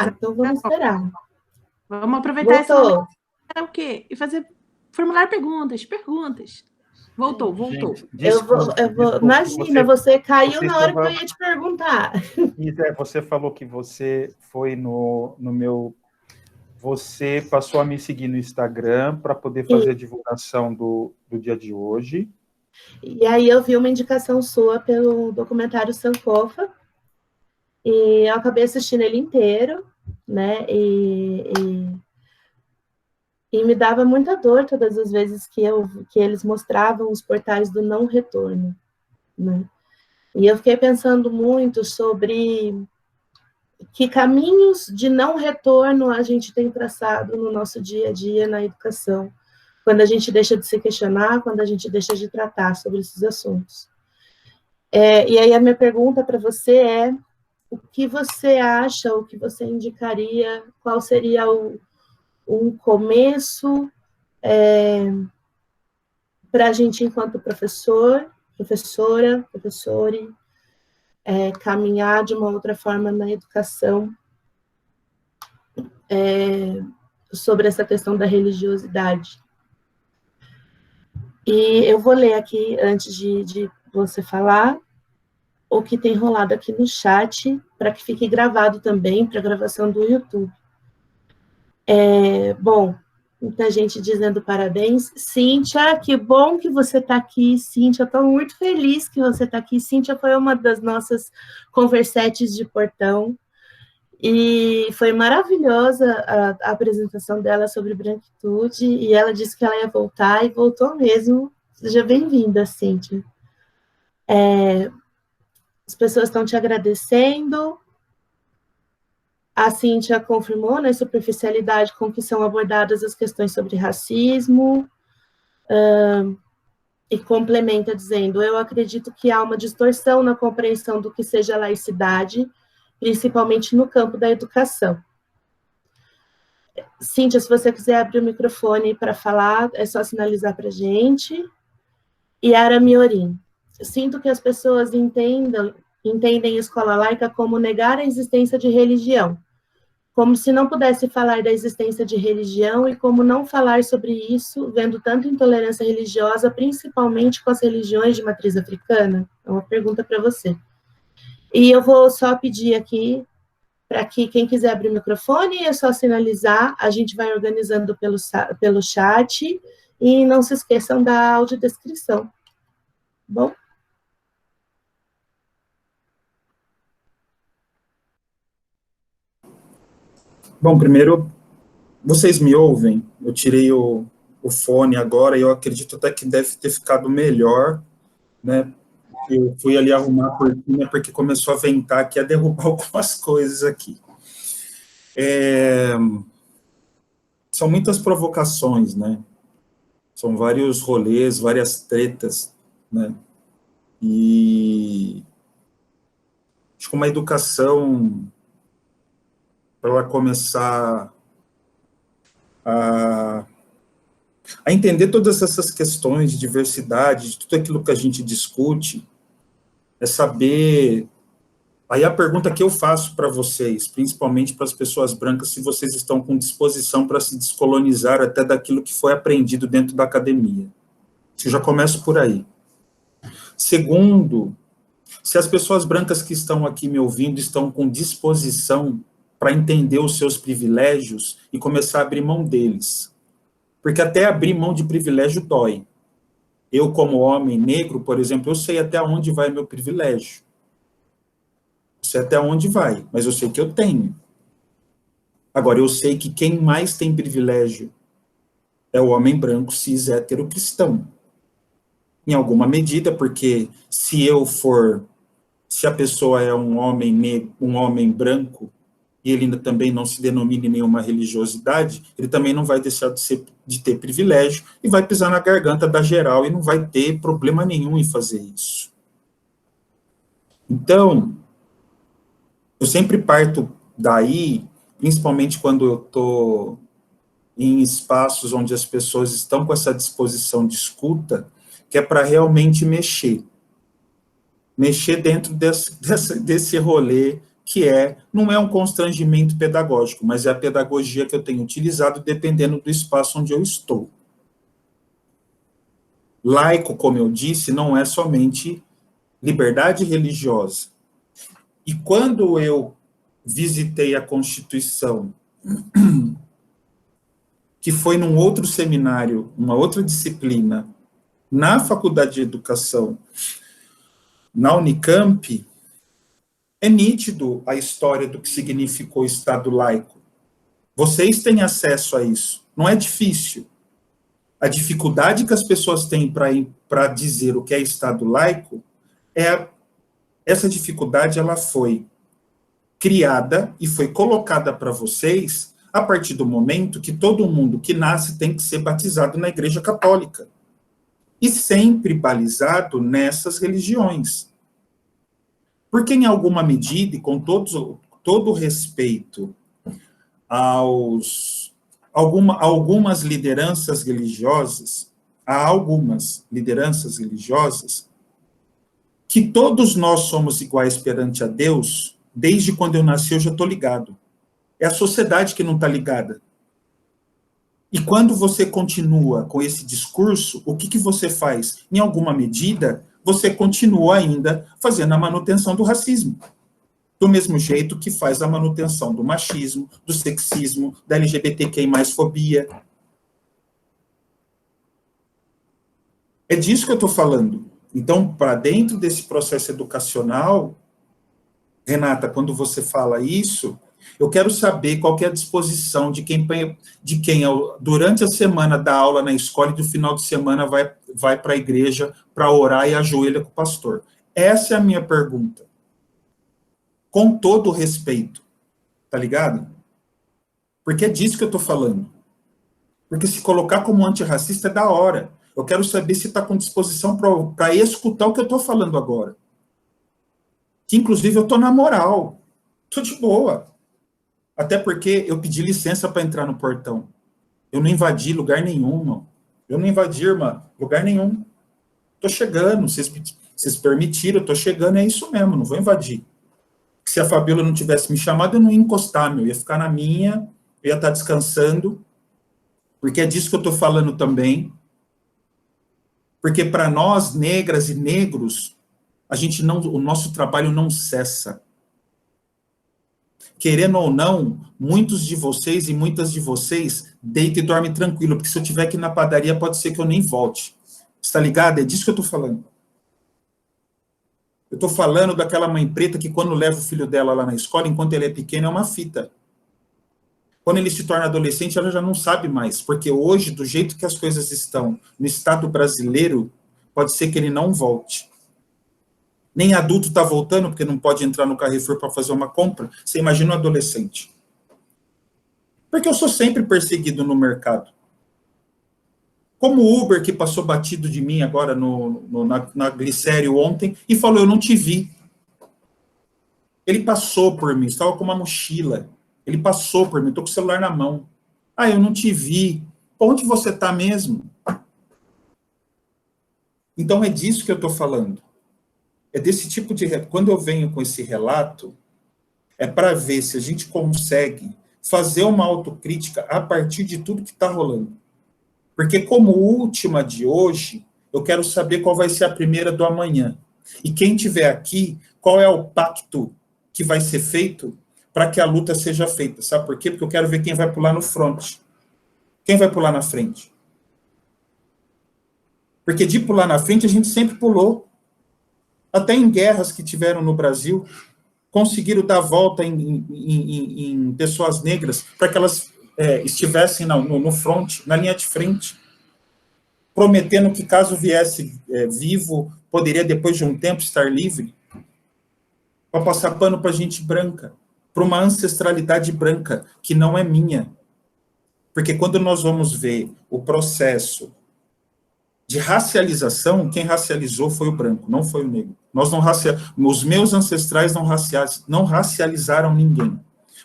Então vamos esperar. Vamos aproveitar esse momento. O quê? E fazer formular perguntas. Voltou. Gente, desculpa, imagina, você caiu na hora que eu ia te perguntar. Você falou que você foi no meu... Você passou a me seguir no Instagram para poder fazer a divulgação do dia de hoje. E aí eu vi uma indicação sua pelo documentário Sankofa, e eu acabei assistindo ele inteiro, né, e me dava muita dor todas as vezes que eles mostravam os portais do não retorno, né? E eu fiquei pensando muito sobre que caminhos de não retorno a gente tem traçado no nosso dia a dia na educação, quando a gente deixa de se questionar, quando a gente deixa de tratar sobre esses assuntos. E aí a minha pergunta para você é: o que você acha, o que você indicaria, qual seria um começo para a gente, enquanto professor, professora, professore, caminhar de uma outra forma na educação, sobre essa questão da religiosidade. E eu vou ler aqui, antes de você falar, o que tem rolado aqui no chat, para que fique gravado também, para a gravação do YouTube. Bom, muita gente dizendo parabéns. Cíntia, que bom que você está aqui, Cíntia, estou muito feliz que você está aqui. Cíntia foi uma das nossas conversetes de portão, e foi maravilhosa a apresentação dela sobre branquitude, e ela disse que ela ia voltar, e voltou mesmo. Seja bem-vinda, Cíntia. As pessoas estão te agradecendo. A Cíntia confirmou, né, superficialidade com que são abordadas as questões sobre racismo, e complementa dizendo: eu acredito que há uma distorção na compreensão do que seja laicidade, principalmente no campo da educação. Cíntia, se você quiser abrir o microfone para falar, é só sinalizar para a gente. Yara Miorim: sinto que as pessoas entendem escola laica como negar a existência de religião, como se não pudesse falar da existência de religião, e como não falar sobre isso, vendo tanta intolerância religiosa, principalmente com as religiões de matriz africana? É uma pergunta para você. E eu vou só pedir aqui, para que quem quiser abrir o microfone, é só sinalizar, a gente vai organizando pelo chat, e não se esqueçam da audiodescrição. Bom? Bom, primeiro, vocês me ouvem? Eu tirei o fone agora e eu acredito até que deve ter ficado melhor, né? Eu fui ali arrumar a cortina porque começou a ventar aqui, a derrubar algumas coisas aqui. São muitas provocações, né? São vários rolês, várias tretas, né? E acho que uma educação, para ela começar a entender todas essas questões de diversidade, de tudo aquilo que a gente discute, é saber. Aí a pergunta que eu faço para vocês, principalmente para as pessoas brancas, se vocês estão com disposição para se descolonizar até daquilo que foi aprendido dentro da academia. Eu já começo por aí. Segundo, se as pessoas brancas que estão aqui me ouvindo estão com disposição para entender os seus privilégios e começar a abrir mão deles. Porque até abrir mão de privilégio dói. Eu, como homem negro, por exemplo, eu sei até onde vai meu privilégio. Eu sei até onde vai, mas eu sei que eu tenho. Agora, eu sei que quem mais tem privilégio é o homem branco, cis, hétero, cristão. Em alguma medida, porque se a pessoa é um homem negro, um homem branco, e ele ainda também não se denomina nenhuma religiosidade, ele também não vai deixar de ter privilégio e vai pisar na garganta da geral e não vai ter problema nenhum em fazer isso. Então, eu sempre parto daí, principalmente quando eu estou em espaços onde as pessoas estão com essa disposição de escuta, que é para realmente mexer dentro desse rolê, que não é um constrangimento pedagógico, mas é a pedagogia que eu tenho utilizado dependendo do espaço onde eu estou. Laico, como eu disse, não é somente liberdade religiosa. E quando eu visitei a Constituição, que foi num outro seminário, uma outra disciplina, na Faculdade de Educação, na Unicamp, é nítido a história do que significou o Estado laico. Vocês têm acesso a isso. Não é difícil. A dificuldade que as pessoas têm para dizer o que é Estado laico, essa dificuldade ela foi criada e foi colocada para vocês a partir do momento que todo mundo que nasce tem que ser batizado na Igreja Católica. E sempre balizado nessas religiões. Porque, em alguma medida, e com todo o respeito algumas lideranças religiosas, há algumas lideranças religiosas que todos nós somos iguais perante a Deus, desde quando eu nasci eu já estou ligado. É a sociedade que não está ligada. E quando você continua com esse discurso, o que você faz? Em alguma medida, você continua ainda fazendo a manutenção do racismo. Do mesmo jeito que faz a manutenção do machismo, do sexismo, da LGBTQI+fobia. É disso que eu estou falando. Então, para dentro desse processo educacional, Renata, quando você fala isso, eu quero saber qual que é a disposição de quem durante a semana dá aula na escola e no final de semana vai para a igreja para orar e ajoelha com o pastor. Essa é a minha pergunta. Com todo o respeito, tá ligado? Porque é disso que eu estou falando. Porque se colocar como antirracista é da hora. Eu quero saber se está com disposição para escutar o que eu estou falando agora. Que, inclusive, eu estou na moral. Estou de boa. Até porque eu pedi licença para entrar no portão. Eu não invadi lugar nenhum, não. Eu não invadi, irmã, lugar nenhum. Estou chegando, vocês permitiram, eu estou chegando, é isso mesmo, não vou invadir. Se a Fabiola não tivesse me chamado, eu não ia encostar, eu ia ficar na minha, eu ia estar descansando, porque é disso que eu estou falando também. Porque para nós, negras e negros, o nosso trabalho não cessa. Querendo ou não, muitos de vocês e muitas de vocês deitam e dormem tranquilo, porque se eu estiver aqui na padaria, pode ser que eu nem volte. Está ligado? É disso que eu estou falando. Eu estou falando daquela mãe preta que quando leva o filho dela lá na escola, enquanto ele é pequeno, é uma fita. Quando ele se torna adolescente, ela já não sabe mais, porque hoje, do jeito que as coisas estão no Estado brasileiro, pode ser que ele não volte. Nem adulto está voltando, porque não pode entrar no Carrefour para fazer uma compra. Você imagina um adolescente. Porque eu sou sempre perseguido no mercado. Como o Uber, que passou batido de mim agora na Glicério ontem, e falou, eu não te vi. Ele passou por mim, estava com uma mochila. Ele passou por mim, estou com o celular na mão. Ah, eu não te vi. Onde você está mesmo? Então é disso que eu estou falando. É desse tipo de... Quando eu venho com esse relato, é para ver se a gente consegue fazer uma autocrítica a partir de tudo que está rolando. Porque como última de hoje, eu quero saber qual vai ser a primeira do amanhã. E quem estiver aqui, qual é o pacto que vai ser feito para que a luta seja feita. Sabe por quê? Porque eu quero ver quem vai pular no front. Quem vai pular na frente? Porque de pular na frente, a gente sempre pulou. Até em guerras que tiveram no Brasil, conseguiram dar volta em pessoas negras para que elas estivessem no front, na linha de frente, prometendo que caso viesse vivo, poderia depois de um tempo estar livre, para passar pano para gente branca, para uma ancestralidade branca, que não é minha. Porque quando nós vamos ver o processo de racialização, quem racializou foi o branco, não foi o negro. Os meus ancestrais não racializaram ninguém.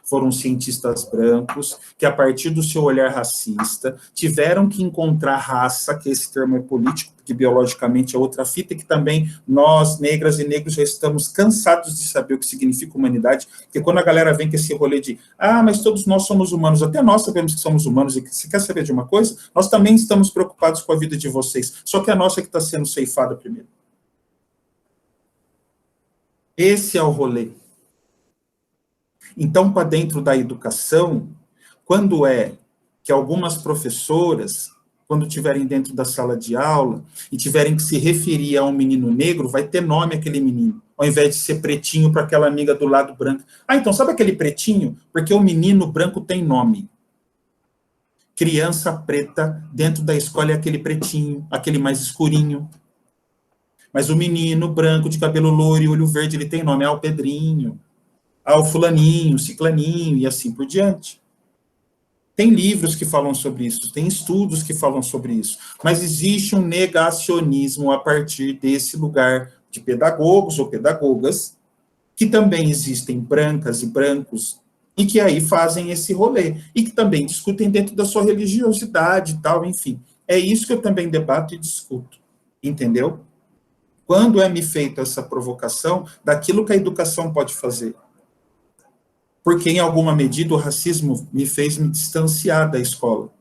Foram cientistas brancos que, a partir do seu olhar racista, tiveram que encontrar raça, que esse termo é político, porque biologicamente é outra fita, que também nós, negras e negros, já estamos cansados de saber o que significa humanidade, porque quando a galera vem com esse rolê de, mas todos nós somos humanos, até nós sabemos que somos humanos, e você quer saber de uma coisa? Nós também estamos preocupados com a vida de vocês, só que a nossa é que está sendo ceifada primeiro. Esse é o rolê. Então, para dentro da educação, quando é que algumas professoras, quando estiverem dentro da sala de aula e tiverem que se referir a um menino negro, vai ter nome aquele menino, ao invés de ser pretinho para aquela amiga do lado branco. Então, sabe aquele pretinho? Porque o menino branco tem nome. Criança preta, dentro da escola é aquele pretinho, aquele mais escurinho. Mas o menino branco, de cabelo loiro e olho verde, ele tem nome, o Pedrinho. O fulaninho, o ciclaninho, e assim por diante. Tem livros que falam sobre isso, tem estudos que falam sobre isso, mas existe um negacionismo a partir desse lugar de pedagogos ou pedagogas, que também existem brancas e brancos, e que aí fazem esse rolê, e que também discutem dentro da sua religiosidade e tal, enfim. É isso que eu também debato e discuto, entendeu? Quando é me feita essa provocação daquilo que a educação pode fazer. Porque, em alguma medida, o racismo me fez me distanciar da escola.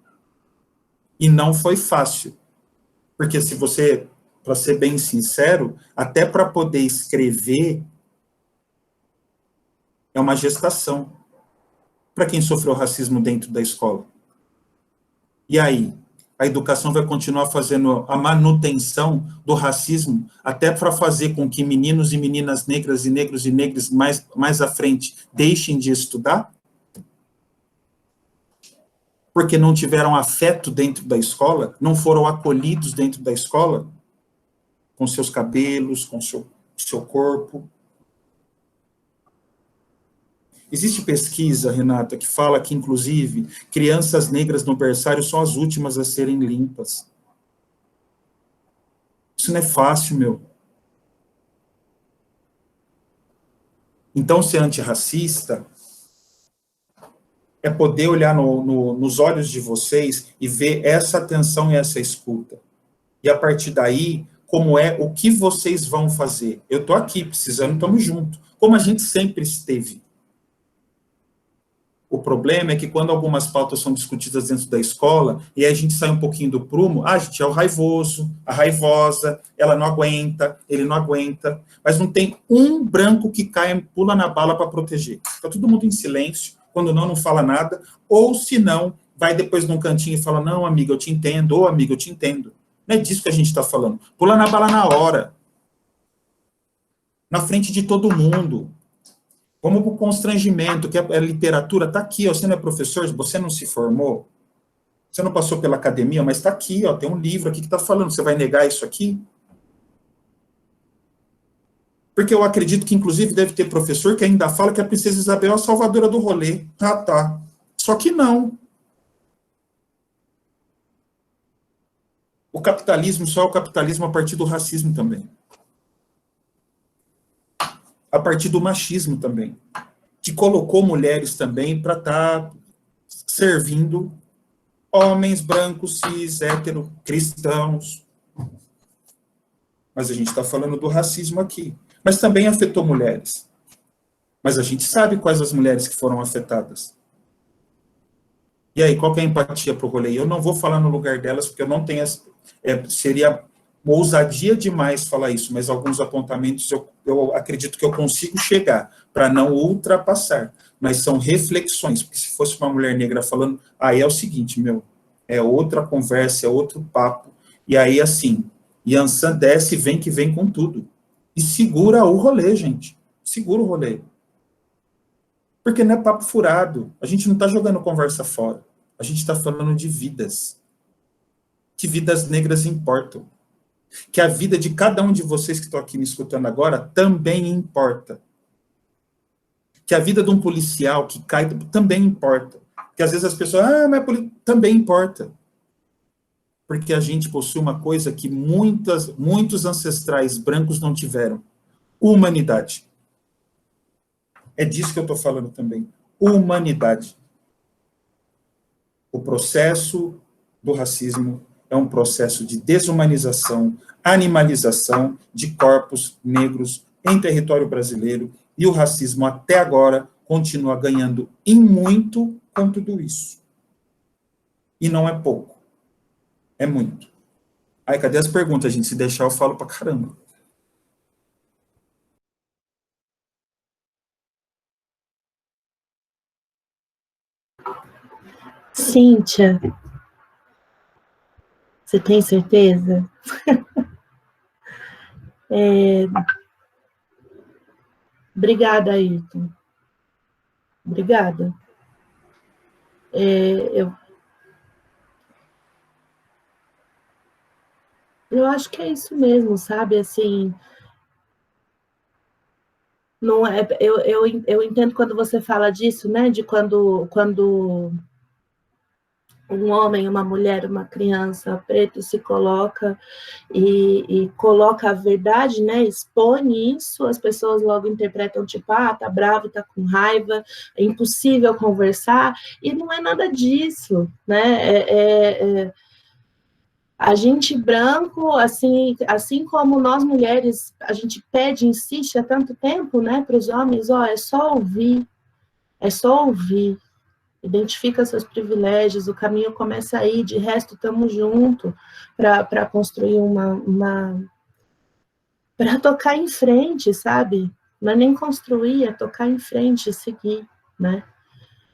E não foi fácil. Porque se você, para ser bem sincero, até para poder escrever, é uma gestação para quem sofreu racismo dentro da escola. E aí? A educação vai continuar fazendo a manutenção do racismo até para fazer com que meninos e meninas negras e negros e negras mais à frente deixem de estudar? Porque não tiveram afeto dentro da escola, não foram acolhidos dentro da escola, com seus cabelos, com seu corpo. Existe pesquisa, Renata, que fala que, inclusive, crianças negras no berçário são as últimas a serem limpas. Isso não é fácil, meu. Então, ser antirracista é poder olhar nos olhos de vocês e ver essa atenção e essa escuta. E, a partir daí, como é, o que vocês vão fazer? Eu estou aqui, precisando, estamos juntos. Como a gente sempre esteve. O problema é que quando algumas pautas são discutidas dentro da escola, e aí a gente sai um pouquinho do prumo, gente, é o raivoso, a raivosa, ela não aguenta, ele não aguenta, mas não tem um branco que cai e pula na bala para proteger. Está todo mundo em silêncio, quando não fala nada, ou se não, vai depois num cantinho e fala, não, amiga, eu te entendo, ou amiga, eu te entendo. Não é disso que a gente está falando. Pula na bala na hora. Na frente de todo mundo. Como o constrangimento, que a literatura está aqui, ó, você não é professor, você não se formou, você não passou pela academia, mas está aqui, ó, tem um livro aqui que está falando, você vai negar isso aqui? Porque eu acredito que, inclusive, deve ter professor que ainda fala que a princesa Isabel é a salvadora do rolê. Tá. Só que não. O capitalismo só é o capitalismo a partir do racismo também. A partir do machismo também, que colocou mulheres também para estar servindo homens brancos, cis, hétero, cristãos. Mas a gente está falando do racismo aqui. Mas também afetou mulheres. Mas a gente sabe quais as mulheres que foram afetadas. E aí, qual que é a empatia para o rolê? Eu não vou falar no lugar delas, porque eu não tenho... seria ousadia demais falar isso, mas alguns apontamentos eu acredito que eu consigo chegar, para não ultrapassar, mas são reflexões, porque se fosse uma mulher negra falando, aí é o seguinte, é outra conversa, é outro papo, e aí assim, Yansan desce, vem que vem com tudo, e segura o rolê, gente, segura o rolê, porque não é papo furado, a gente não está jogando conversa fora, a gente está falando de vidas, que vidas negras importam, que a vida de cada um de vocês que estão aqui me escutando agora também importa. Que a vida de um policial que cai também importa. Porque às vezes as pessoas, mas também importa. Porque a gente possui uma coisa que muitos ancestrais brancos não tiveram. Humanidade. É disso que eu estou falando também. Humanidade. O processo do racismo é um processo de desumanização, animalização de corpos negros em território brasileiro, e o racismo até agora continua ganhando em muito com tudo isso. E não é pouco, é muito. Aí, cadê as perguntas, gente? Se deixar, eu falo pra caramba. Cíntia, você tem certeza? Obrigada, Ayrton. Obrigada. Eu acho que é isso mesmo, sabe? Assim, não é, eu entendo quando você fala disso, né? De quando um homem, uma mulher, uma criança preto se coloca e coloca a verdade, né? Expõe isso, as pessoas logo interpretam tipo, tá bravo, tá com raiva, é impossível conversar, e não é nada disso, né? A gente branco, assim como nós mulheres, a gente pede, insiste há tanto tempo, né, para os homens, ó, é só ouvir, identifica seus privilégios, o caminho começa aí, de resto estamos juntos para construir para tocar em frente, sabe? Não é nem construir, é tocar em frente, seguir, né?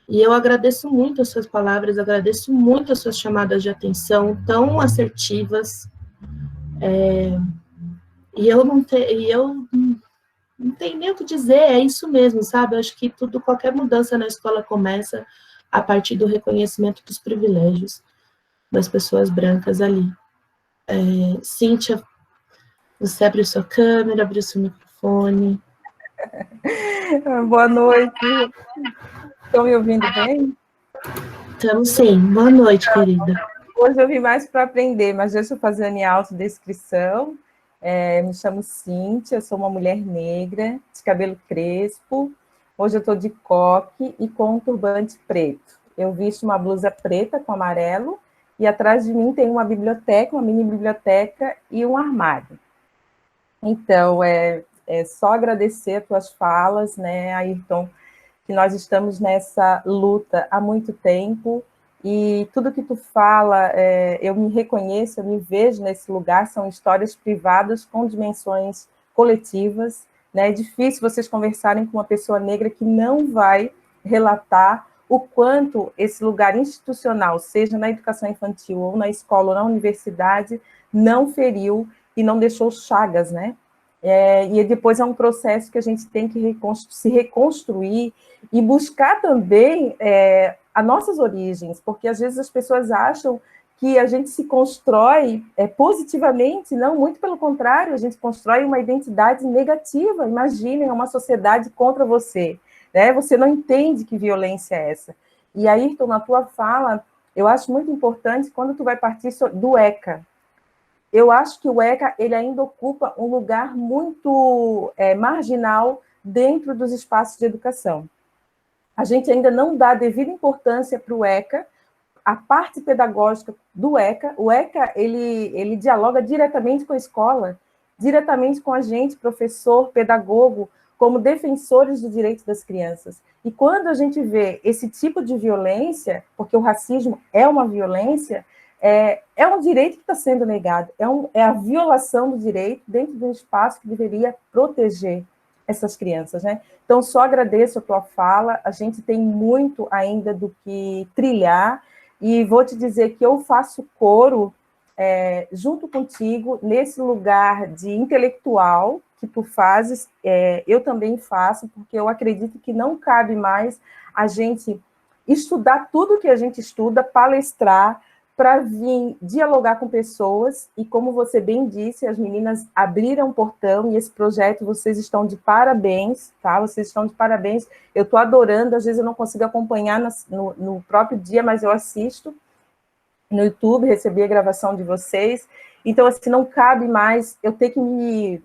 E eu agradeço muito as suas palavras, agradeço muito as suas chamadas de atenção tão assertivas. E eu não tenho nem o que dizer, é isso mesmo, sabe? Eu acho que qualquer mudança na escola começa a partir do reconhecimento dos privilégios das pessoas brancas ali. Cíntia, você abriu sua câmera, abriu seu microfone. Boa noite. Estão me ouvindo bem? Estamos sim. Boa noite, querida. Hoje eu vim mais para aprender, mas deixa eu fazer a minha autodescrição. Me chamo Cíntia, sou uma mulher negra, de cabelo crespo. Hoje eu estou de coque e com um turbante preto. Eu visto uma blusa preta com amarelo e atrás de mim tem uma biblioteca, uma mini biblioteca e um armário. Então, é só agradecer as tuas falas, né, Ayrton, que nós estamos nessa luta há muito tempo, e tudo que tu fala, eu me reconheço, eu me vejo nesse lugar, são histórias privadas com dimensões coletivas, né? É difícil vocês conversarem com uma pessoa negra que não vai relatar o quanto esse lugar institucional, seja na educação infantil, ou na escola, ou na universidade, não feriu e não deixou chagas, né? E depois é um processo que a gente tem que se reconstruir e buscar também as nossas origens, porque às vezes as pessoas acham que a gente se constrói positivamente, não, muito pelo contrário, a gente constrói uma identidade negativa. Imaginem uma sociedade contra você, né? Você não entende que violência é essa. E, Ayrton, na tua fala, eu acho muito importante quando tu vai partir do ECA. Eu acho que o ECA ele ainda ocupa um lugar muito marginal dentro dos espaços de educação. A gente ainda não dá devida importância para o ECA, a parte pedagógica do ECA. O ECA ele dialoga diretamente com a escola, diretamente com a gente, professor, pedagogo, como defensores do direito das crianças. E quando a gente vê esse tipo de violência, porque o racismo é uma violência, é um direito que está sendo negado, é a violação do direito dentro de um espaço que deveria proteger essas crianças, né? Então, só agradeço a tua fala, a gente tem muito ainda do que trilhar, e vou te dizer que eu faço coro junto contigo nesse lugar de intelectual que tu fazes, eu também faço, porque eu acredito que não cabe mais a gente estudar tudo que a gente estuda, palestrar, para vir dialogar com pessoas, e como você bem disse, as meninas abriram um portão, e esse projeto, vocês estão de parabéns, tá? Vocês estão de parabéns, eu estou adorando, às vezes eu não consigo acompanhar no próprio dia, mas eu assisto no YouTube, recebi a gravação de vocês, então, assim, não cabe mais eu ter que me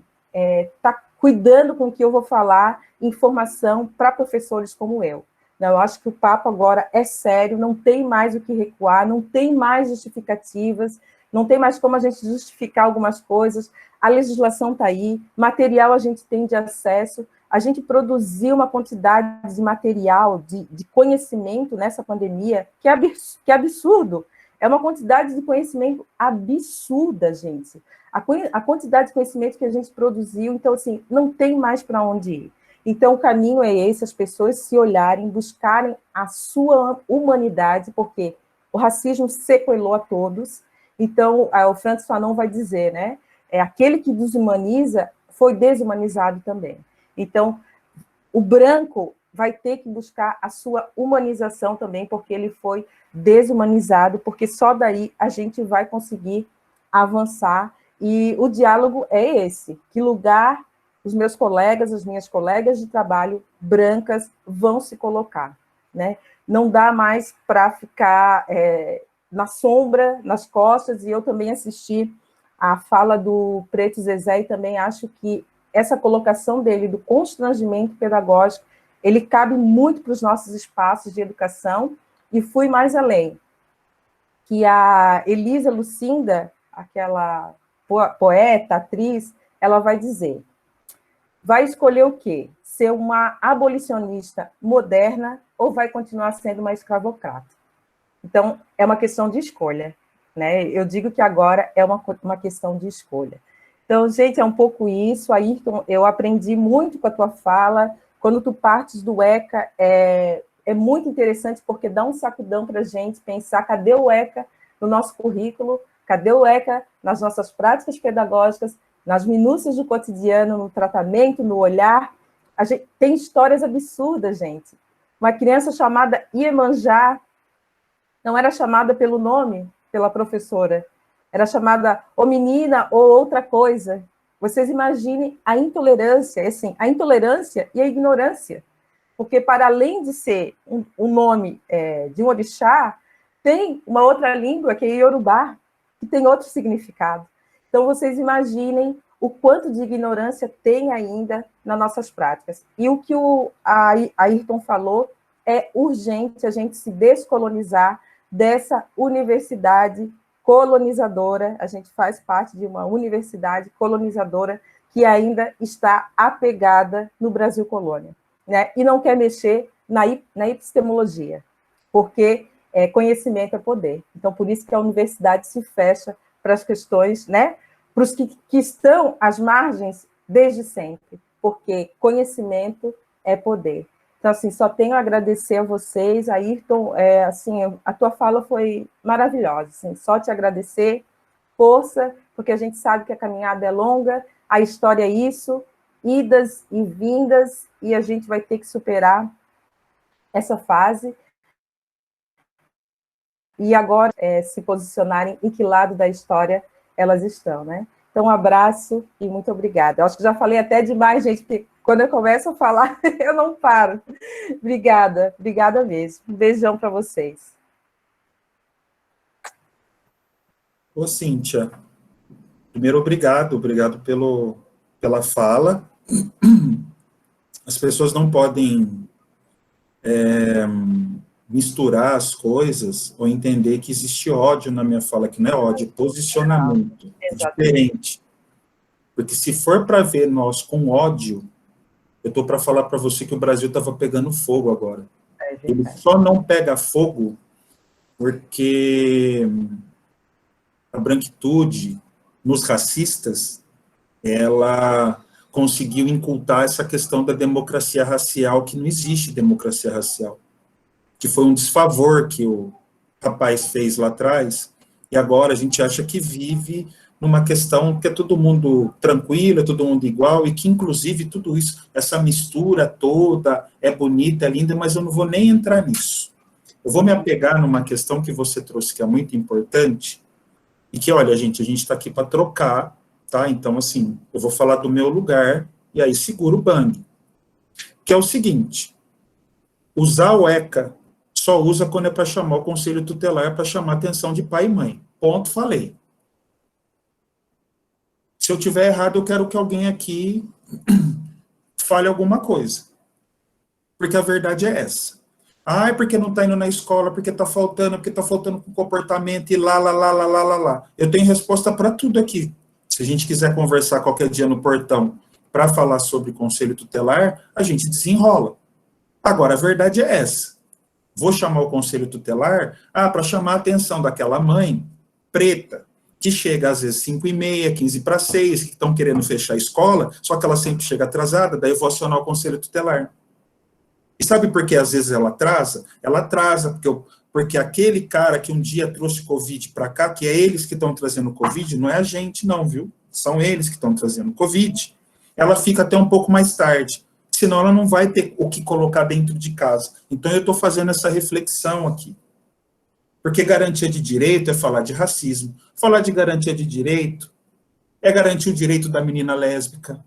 tá cuidando com o que eu vou falar, informação para professores como eu. Eu acho que o papo agora é sério, não tem mais o que recuar, não tem mais justificativas, não tem mais como a gente justificar algumas coisas, a legislação está aí, material a gente tem de acesso, a gente produziu uma quantidade de material, de conhecimento nessa pandemia, que é absurdo, é uma quantidade de conhecimento absurda, gente. A quantidade de conhecimento que a gente produziu, então, assim, não tem mais para onde ir. Então, o caminho é esse, as pessoas se olharem, buscarem a sua humanidade, porque o racismo sequelou a todos. Então, o Francis Fanon vai dizer, né? Aquele que desumaniza foi desumanizado também. Então, o branco vai ter que buscar a sua humanização também, porque ele foi desumanizado, porque só daí a gente vai conseguir avançar. E o diálogo é esse, que lugar os meus colegas, as minhas colegas de trabalho brancas vão se colocar, né? Não dá mais para ficar na sombra, nas costas, e eu também assisti a fala do Preto Zezé, e também acho que essa colocação dele, do constrangimento pedagógico, ele cabe muito para os nossos espaços de educação, e fui mais além, que a Elisa Lucinda, poeta, atriz, ela vai dizer, vai escolher o quê? Ser uma abolicionista moderna ou vai continuar sendo uma escravocrata? Então, é uma questão de escolha, né? Eu digo que agora é uma questão de escolha. Então, gente, é um pouco isso. Ayrton, eu aprendi muito com a tua fala. Quando tu partes do ECA, é muito interessante, porque dá um sacudão para a gente pensar, cadê o ECA no nosso currículo? Cadê o ECA nas nossas práticas pedagógicas, nas minúcias do cotidiano, no tratamento, no olhar? A gente tem histórias absurdas, gente. Uma criança chamada Iemanjá não era chamada pelo nome, pela professora, era chamada ou menina ou outra coisa. Vocês imaginem a intolerância, assim, a intolerância e a ignorância, porque para além de ser um nome de um orixá, tem uma outra língua, que é Iorubá, que tem outro significado. Então, vocês imaginem o quanto de ignorância tem ainda nas nossas práticas. E o que o Ayrton falou é urgente a gente se descolonizar dessa universidade colonizadora. A gente faz parte de uma universidade colonizadora que ainda está apegada no Brasil colônia, né? E não quer mexer na epistemologia, porque conhecimento é poder. Então, por isso que a universidade se fecha para as questões, né? Para os que estão às margens desde sempre, porque conhecimento é poder. Então, assim, só tenho a agradecer a vocês, Ayrton, assim, a tua fala foi maravilhosa, assim, só te agradecer, força, porque a gente sabe que a caminhada é longa, a história é isso, idas e vindas, e a gente vai ter que superar essa fase, e agora se posicionarem em que lado da história elas estão, né? Então, um abraço e muito obrigada. Eu acho que já falei até demais, gente, porque quando eu começo a falar, eu não paro. Obrigada, obrigada mesmo. Um beijão para vocês. Ô, Cíntia, primeiro, obrigado pela fala. As pessoas não podem misturar as coisas ou entender que existe ódio na minha fala, que não é ódio, é posicionamento. É diferente. Porque se for para ver nós com ódio, eu estou para falar para você que o Brasil estava pegando fogo agora. Ele só não pega fogo porque a branquitude, nos racistas, ela conseguiu incultar essa questão da democracia racial, que não existe democracia racial, que foi um desfavor que o rapaz fez lá atrás, e agora a gente acha que vive numa questão que é todo mundo tranquilo, é todo mundo igual, e que, inclusive, tudo isso, essa mistura toda, é bonita, é linda, mas eu não vou nem entrar nisso. Eu vou me apegar numa questão que você trouxe, que é muito importante, e que, olha, gente, a gente está aqui para trocar, tá? Então, assim, eu vou falar do meu lugar, e aí segura o bang. Que é o seguinte, usar o ECA só usa quando é para chamar o conselho tutelar, para chamar a atenção de pai e mãe. Ponto, falei. Se eu tiver errado, eu quero que alguém aqui fale alguma coisa. Porque a verdade é essa. Ah, é porque não está indo na escola, porque está faltando com comportamento e lá. Eu tenho resposta para tudo aqui. Se a gente quiser conversar qualquer dia no portão para falar sobre conselho tutelar, a gente desenrola. Agora, a verdade é essa. Vou chamar o conselho tutelar para chamar a atenção daquela mãe preta, que chega às vezes 5h30, 5:45, que estão querendo fechar a escola, só que ela sempre chega atrasada, daí eu vou acionar o conselho tutelar. E sabe por que às vezes ela atrasa? Ela atrasa porque aquele cara que um dia trouxe Covid para cá, que é eles que estão trazendo Covid, não é a gente não, viu? São eles que estão trazendo Covid. Ela fica até um pouco mais tarde, senão ela não vai ter o que colocar dentro de casa. Então eu estou fazendo essa reflexão aqui. Porque garantia de direito é falar de racismo. Falar de garantia de direito é garantir o direito da menina lésbica.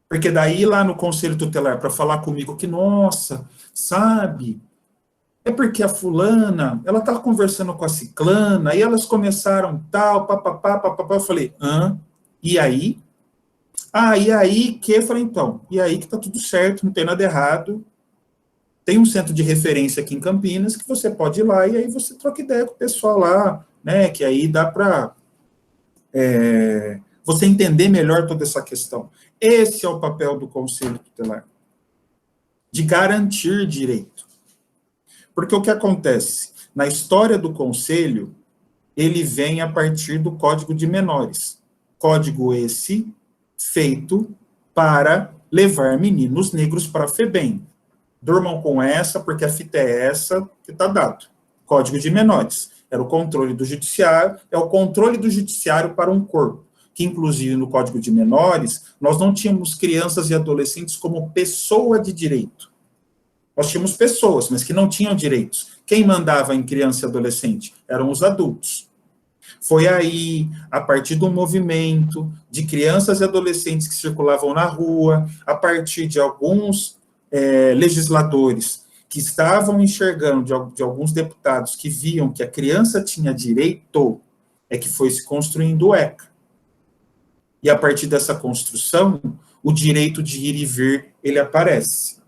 Porque daí lá no conselho tutelar, para falar comigo que, nossa, sabe, é porque a fulana, ela estava conversando com a ciclana, e elas começaram tal, papapá, eu falei, e aí? E aí que? Eu falei, então, e aí que tá tudo certo, não tem nada errado. Tem um centro de referência aqui em Campinas que você pode ir lá e aí você troca ideia com o pessoal lá, né? Que aí dá para você entender melhor toda essa questão. Esse é o papel do Conselho Tutelar, de garantir direito. Porque o que acontece? Na história do Conselho, ele vem a partir do Código de Menores. Código esse feito para levar meninos negros para a FEBEM. Durmam com essa, porque a fita é essa que está dado. Código de Menores. Era o controle do judiciário, é o controle do judiciário para um corpo, que inclusive no Código de Menores, nós não tínhamos crianças e adolescentes como pessoa de direito. Nós tínhamos pessoas, mas que não tinham direitos. Quem mandava em criança e adolescente? Eram os adultos. Foi aí, a partir do movimento de crianças e adolescentes que circulavam na rua, a partir de alguns legisladores que estavam enxergando, de alguns deputados que viam que a criança tinha direito, é que foi se construindo o ECA. E a partir dessa construção, o direito de ir e vir, ele aparece.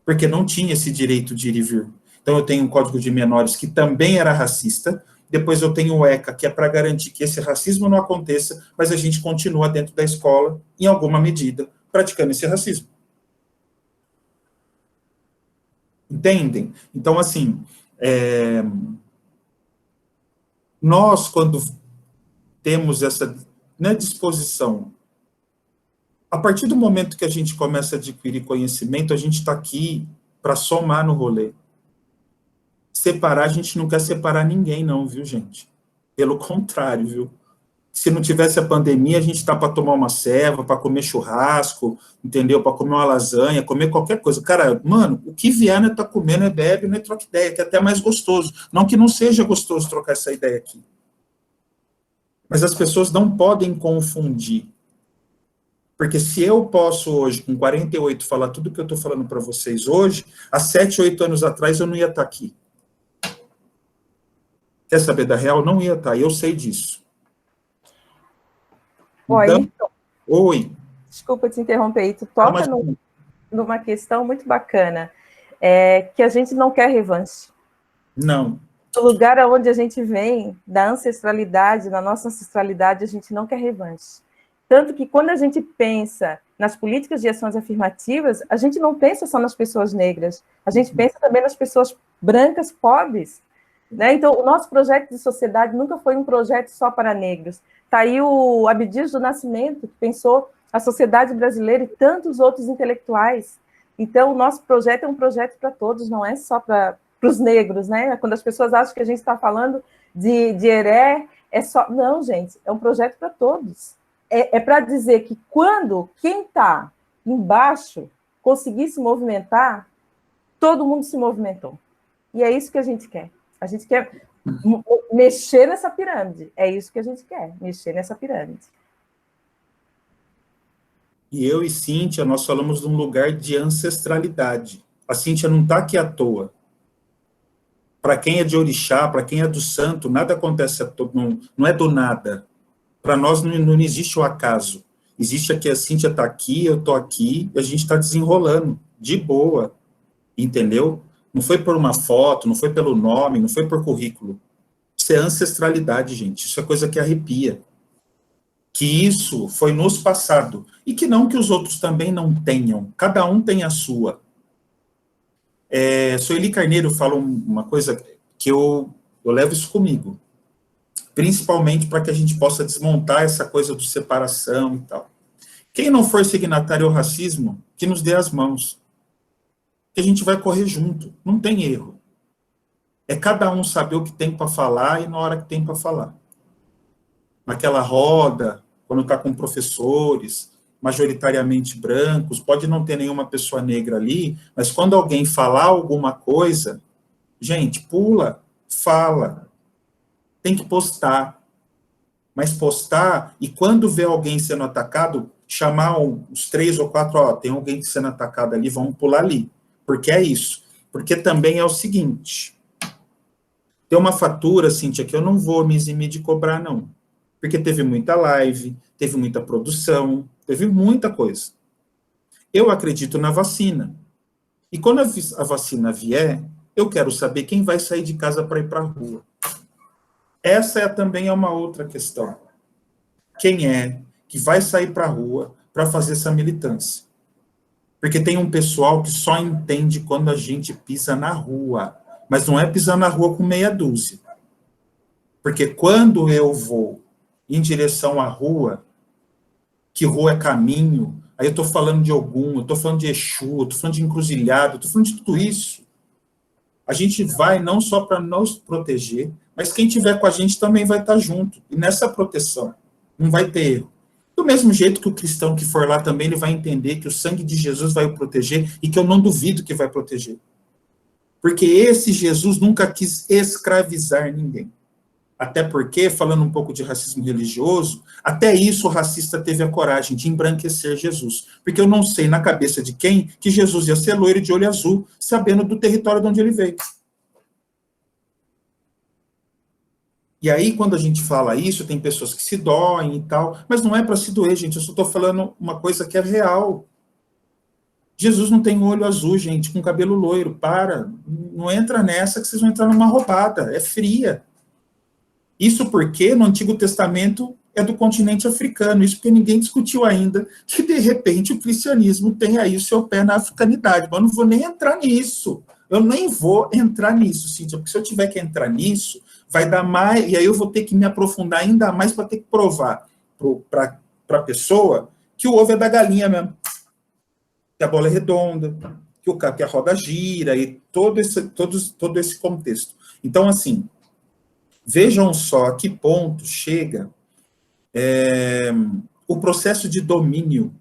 Porque não tinha esse direito de ir e vir. Então, eu tenho um Código de Menores que também era racista, depois eu tenho o ECA, que é para garantir que esse racismo não aconteça, mas a gente continua dentro da escola, em alguma medida, praticando esse racismo. Entendem? Então, assim, nós, quando temos essa disposição, a partir do momento que a gente começa a adquirir conhecimento, a gente está aqui para somar no rolê. Separar, a gente não quer separar ninguém, não, viu, gente? Pelo contrário, viu? Se não tivesse a pandemia, a gente está para tomar uma ceva, para comer churrasco, entendeu? Para comer uma lasanha, comer qualquer coisa. Cara, mano, o que vier, né, tá comendo, é bebe, não é troca ideia, que é até mais gostoso. Não que não seja gostoso trocar essa ideia aqui. Mas as pessoas não podem confundir. Porque se eu posso hoje, com 48, falar tudo que eu estou falando para vocês hoje, há 7, 8 anos atrás eu não ia estar aqui. Quer saber da real? Não ia estar, eu sei disso. Então, oi. Desculpa te interromper, e tu toca numa questão muito bacana, que a gente não quer revanche. Não. O lugar onde a gente vem, da ancestralidade, na nossa ancestralidade, a gente não quer revanche. Tanto que quando a gente pensa nas políticas de ações afirmativas, a gente não pensa só nas pessoas negras, a gente pensa também nas pessoas brancas, pobres. Né? Então, o nosso projeto de sociedade nunca foi um projeto só para negros. Está aí o Abdias do Nascimento, que pensou a sociedade brasileira e tantos outros intelectuais. Então, o nosso projeto é um projeto para todos, não é só para os negros. Né? Quando as pessoas acham que a gente está falando de heré, é só... Não, gente, é um projeto para todos. É para dizer que quando quem está embaixo conseguir se movimentar, todo mundo se movimentou. E é isso que a gente quer. A gente quer mexer nessa pirâmide. É isso que a gente quer, mexer nessa pirâmide. E eu e Cíntia, nós falamos de um lugar de ancestralidade. A Cíntia não está aqui à toa. Para quem é de orixá, para quem é do santo, nada acontece, não é do nada. Para nós não existe o acaso. Existe aqui, a Cíntia está aqui, eu estou aqui, e a gente está desenrolando, de boa, entendeu? Não foi por uma foto, não foi pelo nome, não foi por currículo. Isso é ancestralidade, gente. Isso é coisa que arrepia. Que isso foi nos passado. E que não que os outros também não tenham. Cada um tem a sua. Sueli Carneiro fala uma coisa que eu levo isso comigo. Principalmente para que a gente possa desmontar essa coisa de separação e tal. Quem não for signatário ao racismo, que nos dê as mãos. Que a gente vai correr junto, não tem erro. É cada um saber o que tem para falar e na hora que tem para falar. Naquela roda, quando está com professores, majoritariamente brancos, pode não ter nenhuma pessoa negra ali, mas quando alguém falar alguma coisa, gente, pula, fala. Tem que postar. Mas postar, e quando vê alguém sendo atacado, chamar os 3 ou 4, tem alguém sendo atacado ali, vamos pular ali. Porque é isso. Porque também é o seguinte, tem uma fatura, Cíntia, que eu não vou me eximir de cobrar, não. Porque teve muita live, teve muita produção, teve muita coisa. Eu acredito na vacina. E quando a vacina vier, eu quero saber quem vai sair de casa para ir para a rua. Essa também é uma outra questão. quem é que vai sair para a rua para fazer essa militância. Porque tem um pessoal que só entende quando a gente pisa na rua, mas não é pisar na rua com meia dúzia. Porque quando eu vou em direção à rua, que rua é caminho, aí eu estou falando de Ogum, eu estou falando de Exu, eu estou falando de encruzilhada, eu estou falando de tudo isso. A gente vai não só para nos proteger, mas quem estiver com a gente também vai estar junto. E nessa proteção, não vai ter erro. Do mesmo jeito que o cristão que for lá também, ele vai entender que o sangue de Jesus vai o proteger e que eu não duvido que vai proteger. Porque esse Jesus nunca quis escravizar ninguém. Até porque, falando um pouco de racismo religioso, até isso o racista teve a coragem de embranquecer Jesus. Porque eu não sei na cabeça de quem que Jesus ia ser loiro de olho azul, sabendo do território de onde ele veio. E aí, quando a gente fala isso, tem pessoas que se doem e tal, mas não é para se doer, gente, eu só estou falando uma coisa que é real. Jesus não tem olho azul, gente, com cabelo loiro, para, não entra nessa que vocês vão entrar numa roubada, é fria. Isso porque no Antigo Testamento é do continente africano, isso porque ninguém discutiu ainda que, de repente, o cristianismo tem aí o seu pé na africanidade, mas eu não vou nem entrar nisso. Eu nem vou entrar nisso, Cíntia, porque se eu tiver que entrar nisso, vai dar mais, e aí eu vou ter que me aprofundar ainda mais para ter que provar para a pessoa que o ovo é da galinha mesmo, que a bola é redonda, que a roda gira, e todo esse contexto. Então, assim, vejam só a que ponto chega o processo de domínio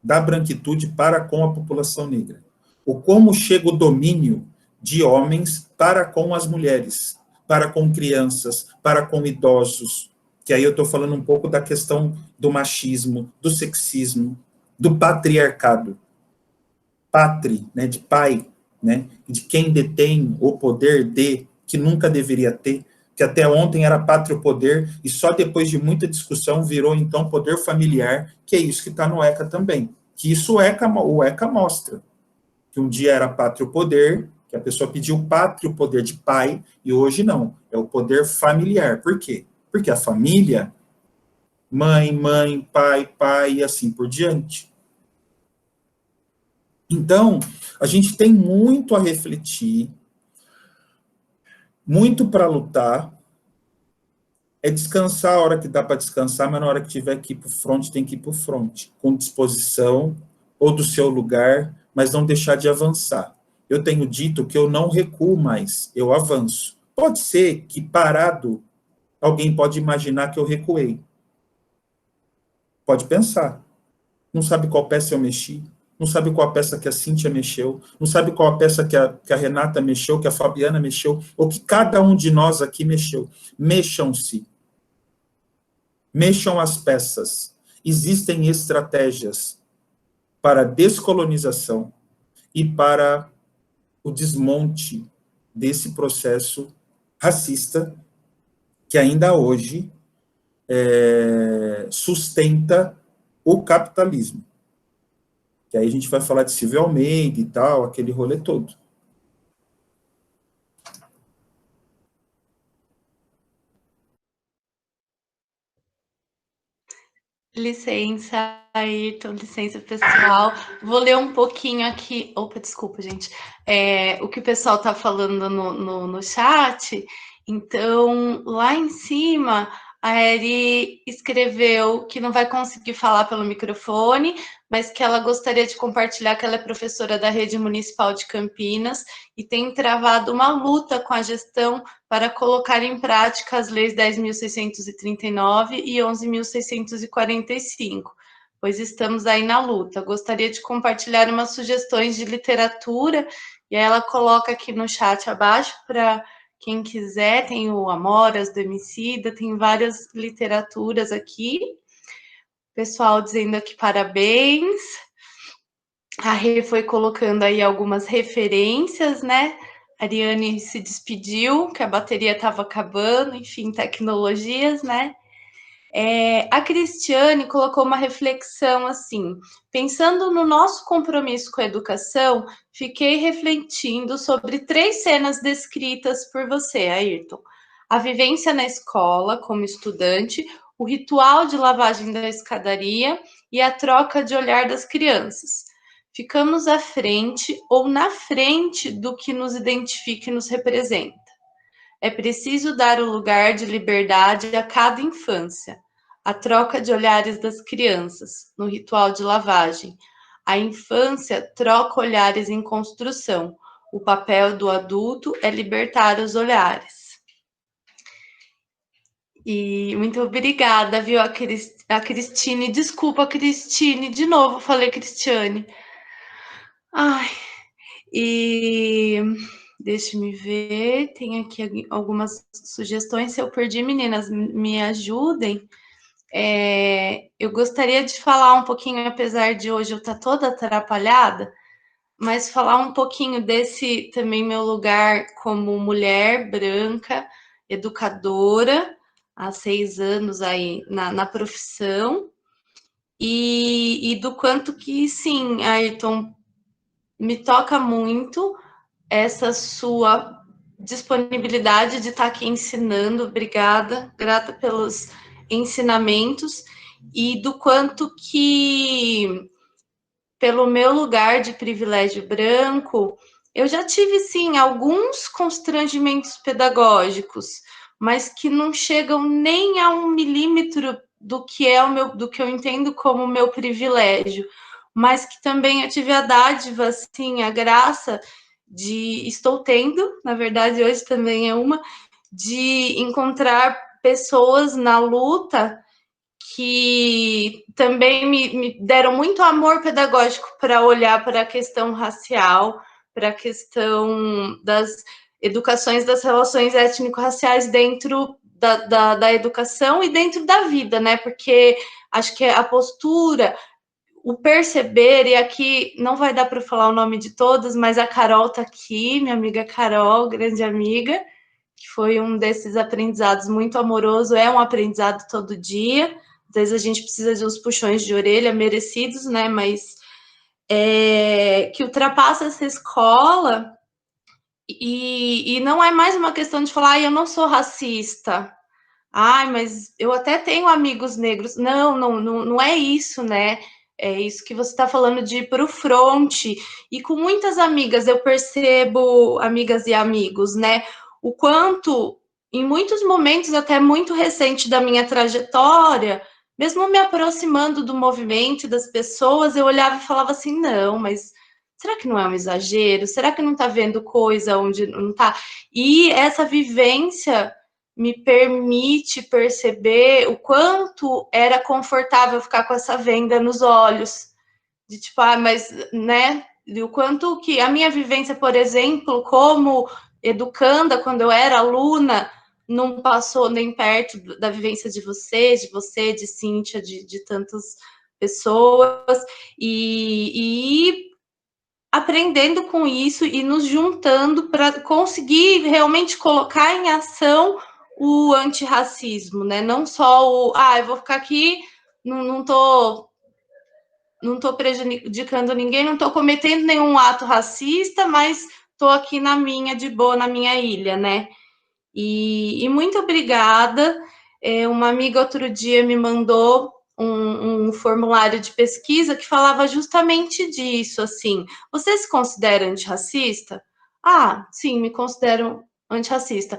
da branquitude para com a população negra. O como chega o domínio de homens para com as mulheres, para com crianças, para com idosos, que aí eu estou falando um pouco da questão do machismo, do sexismo, do patriarcado. Patri, né, de pai, né, de quem detém o poder de, que nunca deveria ter, que até ontem era pátrio poder, e só depois de muita discussão virou, então, poder familiar, que é isso que está no ECA também. Que isso o ECA mostra, que um dia era pátrio poder, que a pessoa pediu pátrio poder de pai, e hoje não, é o poder familiar. Por quê? Porque a família, mãe, pai, e assim por diante. Então, a gente tem muito a refletir, muito para lutar, é descansar a hora que dá para descansar, mas na hora que tiver que ir para o front, tem que ir para o front, com disposição, ou do seu lugar, mas não deixar de avançar. Eu tenho dito que eu não recuo mais, eu avanço. Pode ser que parado, alguém pode imaginar que eu recuei. Pode pensar. Não sabe qual peça eu mexi, não sabe qual a peça que a Cíntia mexeu, não sabe qual a peça que a Renata mexeu, que a Fabiana mexeu, ou que cada um de nós aqui mexeu. Mexam-se. Mexam as peças. Existem estratégias para descolonização e para o desmonte desse processo racista que ainda hoje sustenta o capitalismo. Que aí a gente vai falar de Silvio Almeida e tal, aquele rolê todo. Licença, Ayrton, licença, pessoal. Vou ler um pouquinho aqui. Opa, desculpa, gente. O que o pessoal está falando no chat. Então, lá em cima, a Eri escreveu que não vai conseguir falar pelo microfone, mas que ela gostaria de compartilhar que ela é professora da Rede Municipal de Campinas e tem travado uma luta com a gestão para colocar em prática as leis 10.639 e 11.645, pois estamos aí na luta. Gostaria de compartilhar umas sugestões de literatura, e ela coloca aqui no chat abaixo para quem quiser, tem o Amoras, do Emicida, tem várias literaturas aqui. Pessoal dizendo aqui parabéns. A Rê foi colocando aí algumas referências, né? A Ariane se despediu, que a bateria estava acabando, enfim, tecnologias, né? A Cristiane colocou uma reflexão assim: pensando no nosso compromisso com a educação, fiquei refletindo sobre 3 cenas descritas por você, Ayrton. A vivência na escola como estudante, o ritual de lavagem da escadaria e a troca de olhar das crianças. Ficamos à frente ou na frente do que nos identifica e nos representa. É preciso dar o lugar de liberdade a cada infância, a troca de olhares das crianças, no ritual de lavagem. A infância troca olhares em construção. O papel do adulto é libertar os olhares. E muito obrigada, viu, a Cristine. Desculpa, Cristine, de novo falei Cristiane. Ai, e deixe-me ver, tem aqui algumas sugestões. Se eu perdi, meninas, me ajudem. Eu gostaria de falar um pouquinho, apesar de hoje eu estar toda atrapalhada, mas falar um pouquinho desse também meu lugar como mulher branca, educadora, há 6 anos aí na profissão, e do quanto que, sim, Ayrton, me toca muito essa sua disponibilidade de estar aqui ensinando. Obrigada, grata pelos ensinamentos, e do quanto que, pelo meu lugar de privilégio branco, eu já tive, sim, alguns constrangimentos pedagógicos, mas que não chegam nem a 1 milímetro do que do que eu entendo como meu privilégio, mas que também eu tive a dádiva, assim, a graça estou tendo, na verdade, hoje também é de encontrar pessoas na luta que também me deram muito amor pedagógico para olhar para a questão racial, para a questão das educações das relações étnico-raciais dentro da educação e dentro da vida, né? Porque acho que a postura, o perceber, e aqui não vai dar para falar o nome de todas, mas a Carol está aqui, minha amiga Carol, grande amiga, que foi um desses aprendizados muito amoroso, é um aprendizado todo dia. Às vezes a gente precisa de uns puxões de orelha merecidos, né? Mas que ultrapassa essa escola, e não é mais uma questão de falar, eu não sou racista. Ai, mas eu até tenho amigos negros. Não é isso, né? É isso que você está falando, de ir para o front. E com muitas amigas eu percebo, amigas e amigos, né? O quanto, em muitos momentos, até muito recente da minha trajetória, mesmo me aproximando do movimento, das pessoas, eu olhava e falava assim, não, mas será que não é um exagero? Será que não está vendo coisa onde não está? E essa vivência me permite perceber o quanto era confortável ficar com essa venda nos olhos, de tipo, mas, né, e o quanto que a minha vivência, por exemplo, como educanda, quando eu era aluna, não passou nem perto da vivência de você, de Cíntia, de tantas pessoas, e aprendendo com isso e nos juntando para conseguir realmente colocar em ação o antirracismo, né? Não só eu vou ficar aqui, não tô prejudicando ninguém, não tô cometendo nenhum ato racista, mas tô aqui na minha, de boa, na minha ilha, né? E muito obrigada. Uma amiga outro dia me mandou um formulário de pesquisa que falava justamente disso, assim, você se considera antirracista? Ah, sim, me considero antirracista.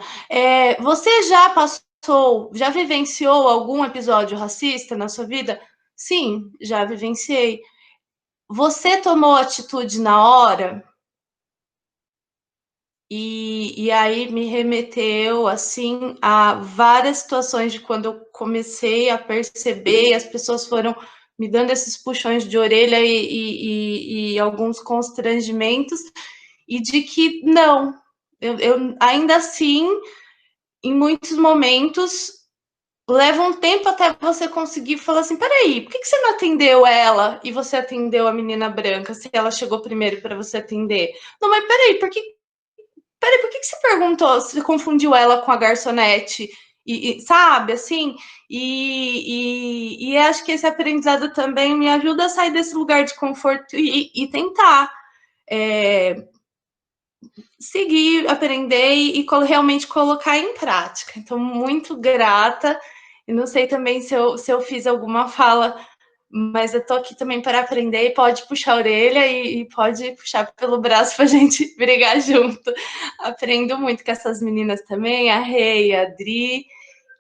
Você já vivenciou algum episódio racista na sua vida? Sim, já vivenciei. Você tomou atitude na hora? E aí me remeteu, assim, a várias situações de quando eu comecei a perceber, e as pessoas foram me dando esses puxões de orelha e alguns constrangimentos, e de que não, eu ainda assim, em muitos momentos, leva um tempo até você conseguir falar assim, peraí, por que você não atendeu ela e você atendeu a menina branca, se ela chegou primeiro para você atender? Não, mas peraí, por que você perguntou, se confundiu ela com a garçonete? Sabe, assim, e acho que esse aprendizado também me ajuda a sair desse lugar de conforto e tentar seguir, aprender e realmente colocar em prática. Então, muito grata, E não sei também se eu fiz alguma fala, mas eu estou aqui também para aprender, e pode puxar a orelha e pode puxar pelo braço para a gente brigar junto. Aprendo muito com essas meninas também, a Rei, a Adri,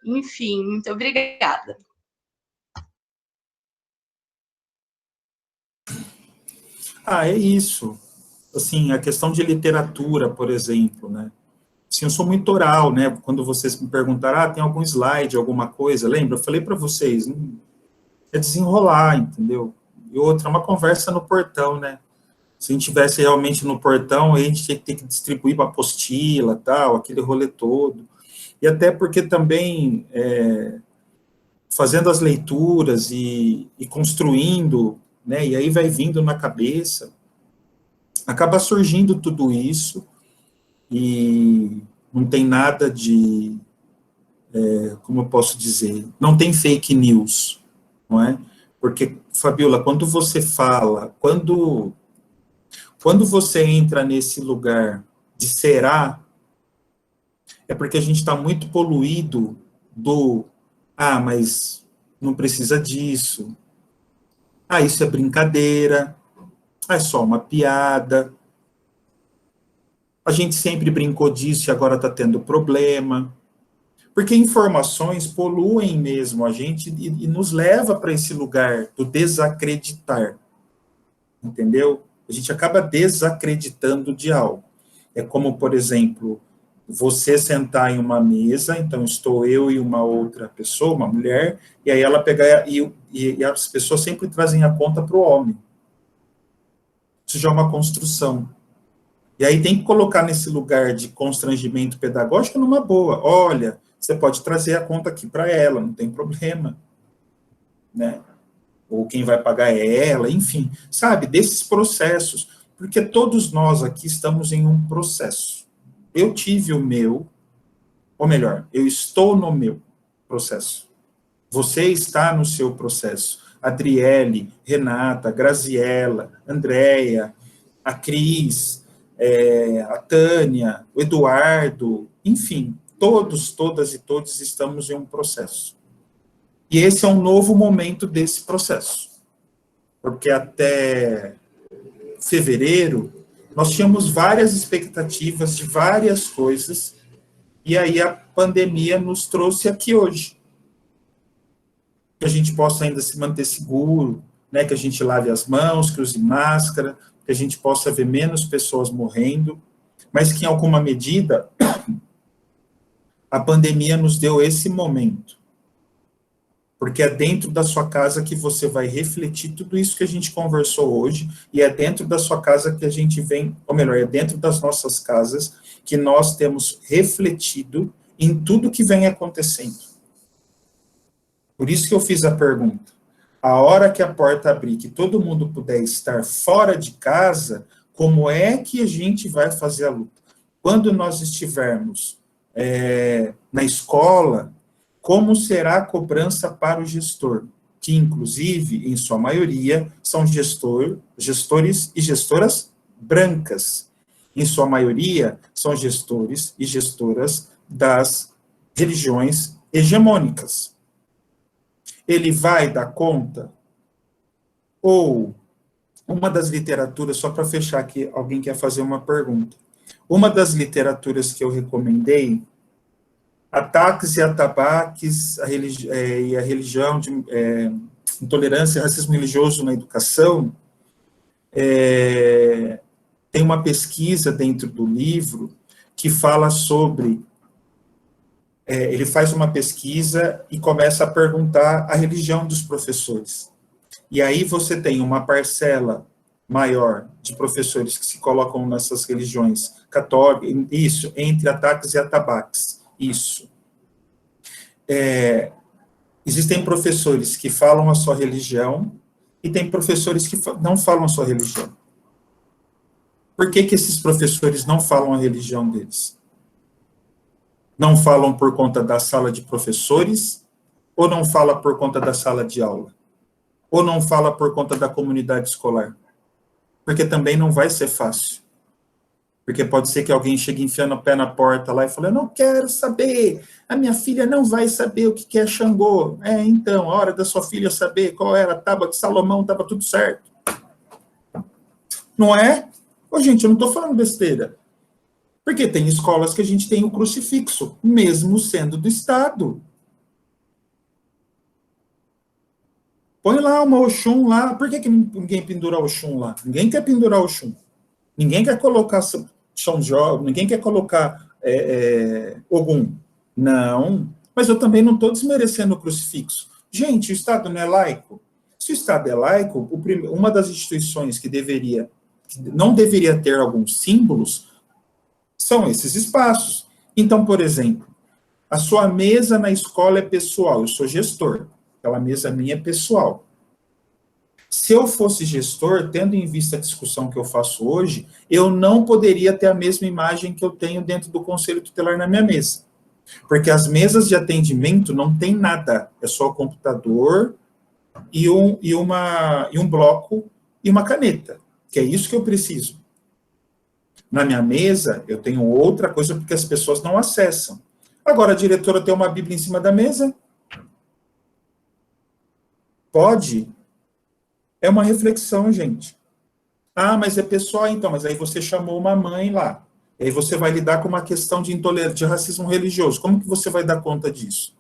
enfim, muito obrigada. É isso. Assim, a questão de literatura, por exemplo, né? Assim, eu sou muito oral, né? Quando vocês me perguntaram, tem algum slide, alguma coisa, lembra? Eu falei para vocês, é desenrolar, entendeu? E outra, uma conversa no portão, né? Se a gente tivesse realmente no portão, a gente tinha que ter que distribuir para apostila, tal, aquele rolê todo. E até porque também, fazendo as leituras e construindo, né? E aí vai vindo na cabeça, acaba surgindo tudo isso, e não tem nada de, como eu posso dizer, não tem fake news, não é? Porque, Fabiola, quando você fala, quando você entra nesse lugar de será, é porque a gente está muito poluído mas não precisa disso, isso é brincadeira, é só uma piada, a gente sempre brincou disso e agora está tendo problema. Porque informações poluem mesmo a gente e nos leva para esse lugar do desacreditar. Entendeu? A gente acaba desacreditando de algo. É como, por exemplo, você sentar em uma mesa, então estou eu e uma outra pessoa, uma mulher, e aí ela pegar, e as pessoas sempre trazem a conta para o homem. Isso já é uma construção. E aí tem que colocar nesse lugar de constrangimento pedagógico numa boa. Olha, você pode trazer a conta aqui para ela, não tem problema, né? Ou quem vai pagar é ela, enfim, sabe, desses processos, porque todos nós aqui estamos em um processo. Eu tive o meu, ou melhor, eu estou no meu processo. Você está no seu processo. Adriele, Renata, Graziella, Andréia, a Cris, a Tânia, o Eduardo, enfim, todos, todas e todos estamos em um processo. E esse é um novo momento desse processo. Porque até fevereiro, nós tínhamos várias expectativas de várias coisas, e aí a pandemia nos trouxe aqui hoje. Que a gente possa ainda se manter seguro, né, que a gente lave as mãos, que use máscara, que a gente possa ver menos pessoas morrendo, mas que em alguma medida a pandemia nos deu esse momento. Porque é dentro da sua casa que você vai refletir tudo isso que a gente conversou hoje, e é dentro da sua casa que a gente vem, ou melhor, é dentro das nossas casas que nós temos refletido em tudo que vem acontecendo. Por isso que eu fiz a pergunta. A hora que a porta abrir, que todo mundo puder estar fora de casa, como é que a gente vai fazer a luta? Quando nós estivermos na escola, como será a cobrança para o gestor? Que, inclusive, em sua maioria, são gestores e gestoras brancas. Em sua maioria, são gestores e gestoras das religiões hegemônicas. Ele vai dar conta? Ou, uma das literaturas, só para fechar aqui, alguém quer fazer uma pergunta. Uma das literaturas que eu recomendei, Ataques e Atabaques, e a religião de intolerância e racismo religioso na educação, tem uma pesquisa dentro do livro que fala sobre, ele faz uma pesquisa e começa a perguntar a religião dos professores. E aí você tem uma parcela maior de professores que se colocam nessas religiões católicas, isso, entre ataques e atabaques, isso. Existem professores que falam a sua religião e tem professores que não falam a sua religião. Por que esses professores não falam a religião deles? Não falam por conta da sala de professores, ou não fala por conta da sala de aula? Ou não fala por conta da comunidade escolar? Porque também não vai ser fácil. Porque pode ser que alguém chegue enfiando o pé na porta lá e fale, eu não quero saber, a minha filha não vai saber o que é Xangô. Então, a hora da sua filha saber qual era a tábua de Salomão, estava tudo certo. Não é? Ô, gente, eu não estou falando besteira. Porque tem escolas que a gente tem o crucifixo, mesmo sendo do Estado. Põe lá uma Oxum lá. Por que ninguém pendura Oxum lá? Ninguém quer pendurar Oxum. Ninguém quer colocar São Jorge, ninguém quer colocar Ogum. Não, mas eu também não estou desmerecendo o crucifixo. Gente, o Estado não é laico? Se o Estado é laico, uma das instituições que não deveria ter alguns símbolos são esses espaços. Então, por exemplo, a sua mesa na escola é pessoal, eu sou gestor, aquela mesa minha é pessoal. Se eu fosse gestor, tendo em vista a discussão que eu faço hoje, eu não poderia ter a mesma imagem que eu tenho dentro do Conselho Tutelar na minha mesa. Porque as mesas de atendimento não tem nada, é só o computador e um bloco e uma caneta, que é isso que eu preciso. Na minha mesa, eu tenho outra coisa porque as pessoas não acessam. Agora, a diretora tem uma Bíblia em cima da mesa? Pode? É uma reflexão, gente. Ah, mas é pessoal, então, mas aí você chamou uma mãe lá. E aí você vai lidar com uma questão de intolerância, de racismo religioso. Como que você vai dar conta disso?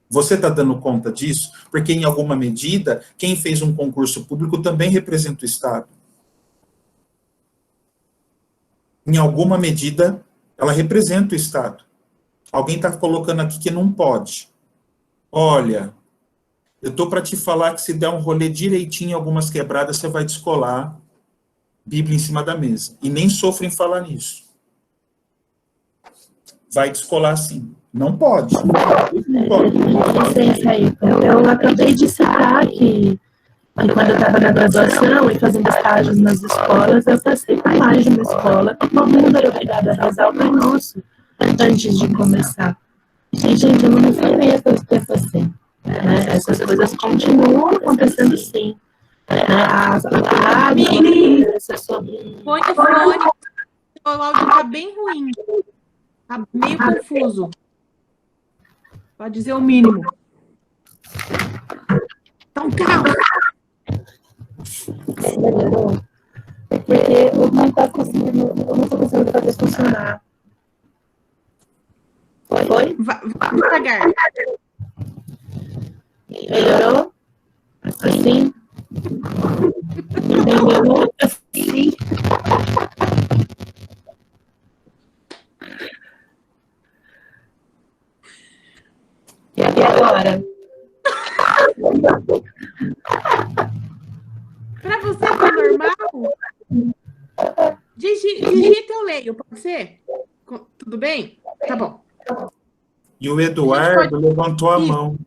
Você está dando conta disso? Porque, em alguma medida, quem fez um concurso público também representa o Estado. Em alguma medida, ela representa o Estado. Alguém está colocando aqui que não pode. Olha, eu estou para te falar que se der um rolê direitinho em algumas quebradas, você vai descolar Bíblia em cima da mesa. E nem sofre em falar nisso. Vai descolar sim. Não pode. Não pode. Licença aí. Eu acabei de citar que quando eu estava na graduação e fazendo estágios nas escolas, eu passei por mais de uma escola, todo mundo era obrigado a rezar o Pai Nosso antes de começar. E, gente, eu não me falei a coisa que ia fazer. Essas coisas continuam acontecendo sim. Põe o fone, o áudio está bem ruim. Está meio confuso. Pode dizer o mínimo. Então, calma. Porque eu não estou conseguindo fazer funcionar. Foi? Vai devagar. Melhorou? Assim? Melhorou? Assim? E agora? Para você foi normal? Digita eu leio, pode ser? Tudo bem? Tá bom. E o Eduardo levantou a mão.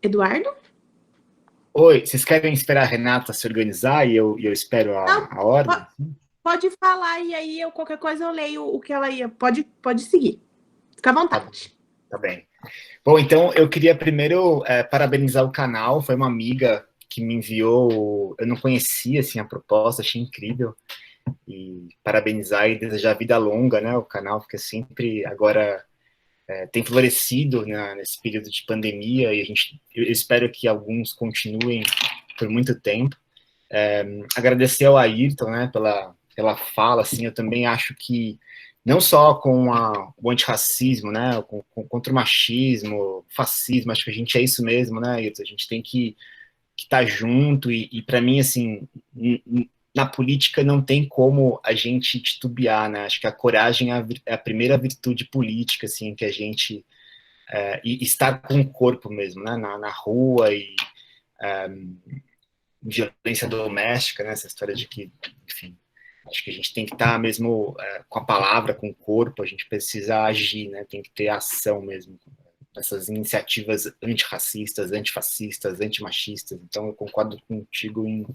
Eduardo? Oi, vocês querem esperar a Renata se organizar e eu espero a ordem? Pode falar e aí qualquer coisa eu leio o que ela ia. Pode seguir. Fica à vontade. Tá bem. Bom, então eu queria primeiro parabenizar o canal. Foi uma amiga que me enviou, eu não conhecia assim, a proposta, achei incrível. E parabenizar e desejar vida longa, né? O canal, porque sempre agora tem florescido, né, nesse período de pandemia e eu espero que alguns continuem por muito tempo. Agradecer ao Ayrton, né, pela fala, assim, eu também acho que não só com o antirracismo, né, contra o machismo, fascismo, acho que a gente é isso mesmo, né, Ayrton, a gente tem que estar junto e para mim, assim, na política não tem como a gente titubear, né? Acho que a coragem é a primeira virtude política, assim, que a gente... e estar com o corpo mesmo, né? Na rua e violência doméstica, né? Essa história de que, enfim, acho que a gente tem que estar mesmo com a palavra, com o corpo, a gente precisa agir, né? Tem que ter ação mesmo. Essas iniciativas antirracistas, antifascistas, antimachistas. Então, eu concordo contigo em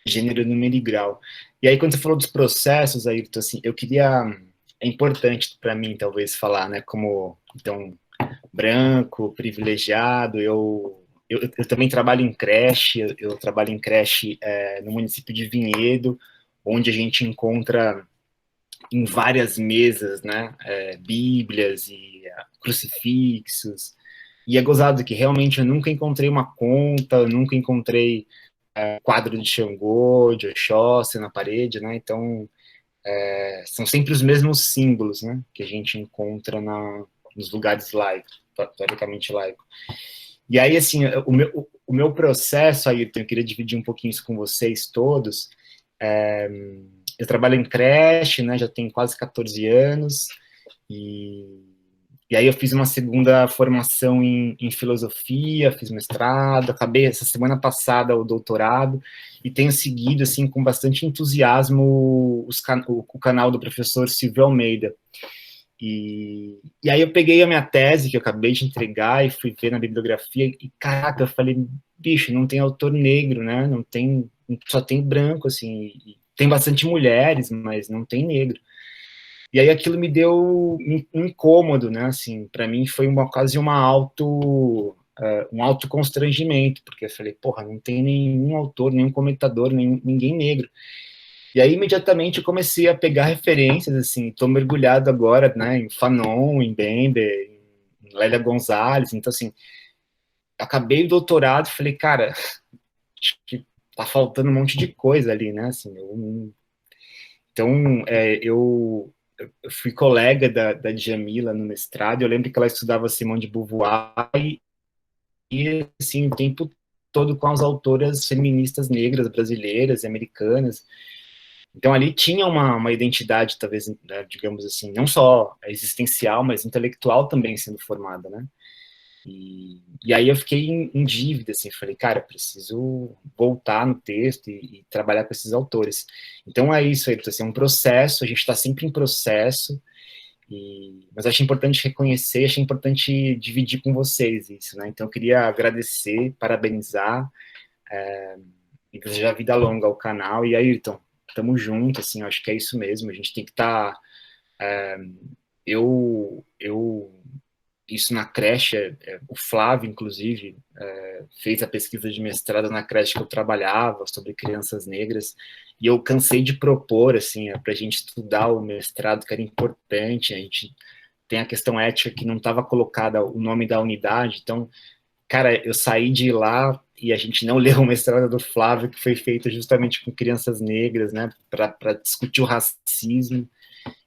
gênero, número e grau. E aí, quando você falou dos processos, Ayrton, assim, eu queria... É importante para mim, talvez, falar, né, como, então, branco, privilegiado. Eu também trabalho em creche, eu trabalho em creche no município de Vinhedo, onde a gente encontra em várias mesas, né, bíblias e crucifixos, e é gozado que realmente eu nunca encontrei uma conta, eu nunca encontrei quadro de Xangô, de Oxóssi na parede, né, então são sempre os mesmos símbolos, né, que a gente encontra nos lugares laicos, teoricamente laicos. E aí, assim, o meu processo, Ayrton, eu queria dividir um pouquinho isso com vocês todos. Eu trabalho em creche, né, já tenho quase 14 anos, e aí eu fiz uma segunda formação em filosofia, fiz mestrado, acabei essa semana passada o doutorado, e tenho seguido, assim, com bastante entusiasmo o canal do professor Silvio Almeida. E aí eu peguei a minha tese, que eu acabei de entregar, e fui ver na bibliografia, e caraca, eu falei, bicho, não tem autor negro, né, não tem, só tem branco, assim, tem bastante mulheres, mas não tem negro. E aí aquilo me deu um incômodo, né, assim, para mim foi quase um auto constrangimento, porque eu falei, porra, não tem nenhum autor, nenhum comentador, ninguém negro. E aí, imediatamente, eu comecei a pegar referências, assim, estou mergulhado agora, né, em Fanon, em Bembe, em Lélia Gonzalez, então, assim, acabei o doutorado e falei, cara, acho que tá faltando um monte de coisa ali, né, assim, então, eu fui colega da Djamila no mestrado, eu lembro que ela estudava Simone de Beauvoir, e assim, o tempo todo com as autoras feministas negras, brasileiras e americanas. Então, ali tinha uma identidade, talvez, né, digamos assim, não só existencial, mas intelectual também sendo formada, né? E aí eu fiquei em dívida, assim, falei, cara, preciso voltar no texto e trabalhar com esses autores. Então, é isso aí, assim, é um processo, a gente está sempre em processo, mas acho importante reconhecer, acho importante dividir com vocês isso, né? Então, eu queria agradecer, parabenizar, e desejar vida longa ao canal. E aí, Ayrton, tamo junto, assim, acho que é isso mesmo, a gente tem que estar... Isso na creche, o Flávio, inclusive, fez a pesquisa de mestrado na creche que eu trabalhava, sobre crianças negras, e eu cansei de propor, assim, para a gente estudar o mestrado, que era importante, a gente tem a questão ética que não estava colocada o nome da unidade, então, cara, eu saí de lá e a gente não leu o mestrado do Flávio, que foi feito justamente com crianças negras, né, para discutir o racismo.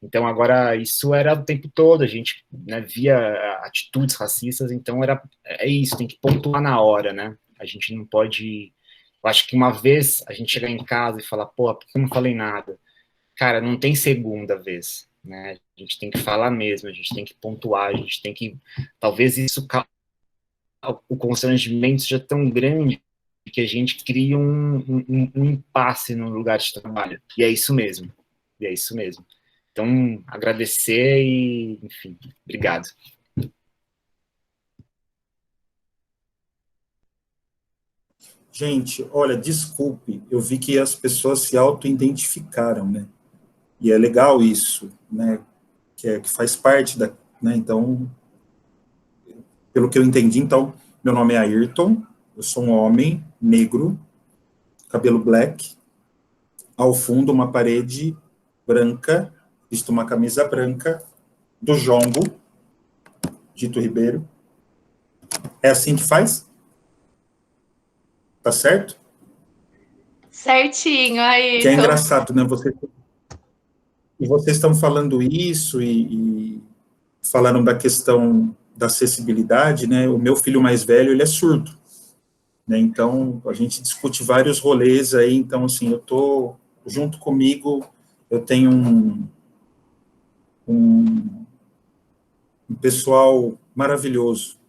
Então, agora, isso era o tempo todo, a gente, né, via atitudes racistas, então é isso, tem que pontuar na hora, né? A gente não pode... Eu acho que uma vez a gente chegar em casa e falar, pô, por que eu não falei nada? Cara, não tem segunda vez, né? A gente tem que falar mesmo, a gente tem que pontuar, a gente tem que... Talvez o constrangimento seja tão grande que a gente cria um impasse no lugar de trabalho. E é isso mesmo. E é isso mesmo. Então, agradecer e, enfim, obrigado. Gente, olha, desculpe, eu vi que as pessoas se auto-identificaram, né? E é legal isso, né? Que faz parte da... Né? Então, pelo que eu entendi, então, meu nome é Ayrton, eu sou um homem negro, cabelo black, ao fundo uma parede branca, visto uma camisa branca, do jongo, Dito Ribeiro. É assim que faz? Tá certo? Certinho, aí. Que é engraçado, né? Vocês estão falando isso e falaram da questão da acessibilidade, né? O meu filho mais velho, ele é surdo, né? Então, a gente discute vários rolês aí, então, assim, eu tô junto comigo, eu tenho um pessoal maravilhoso,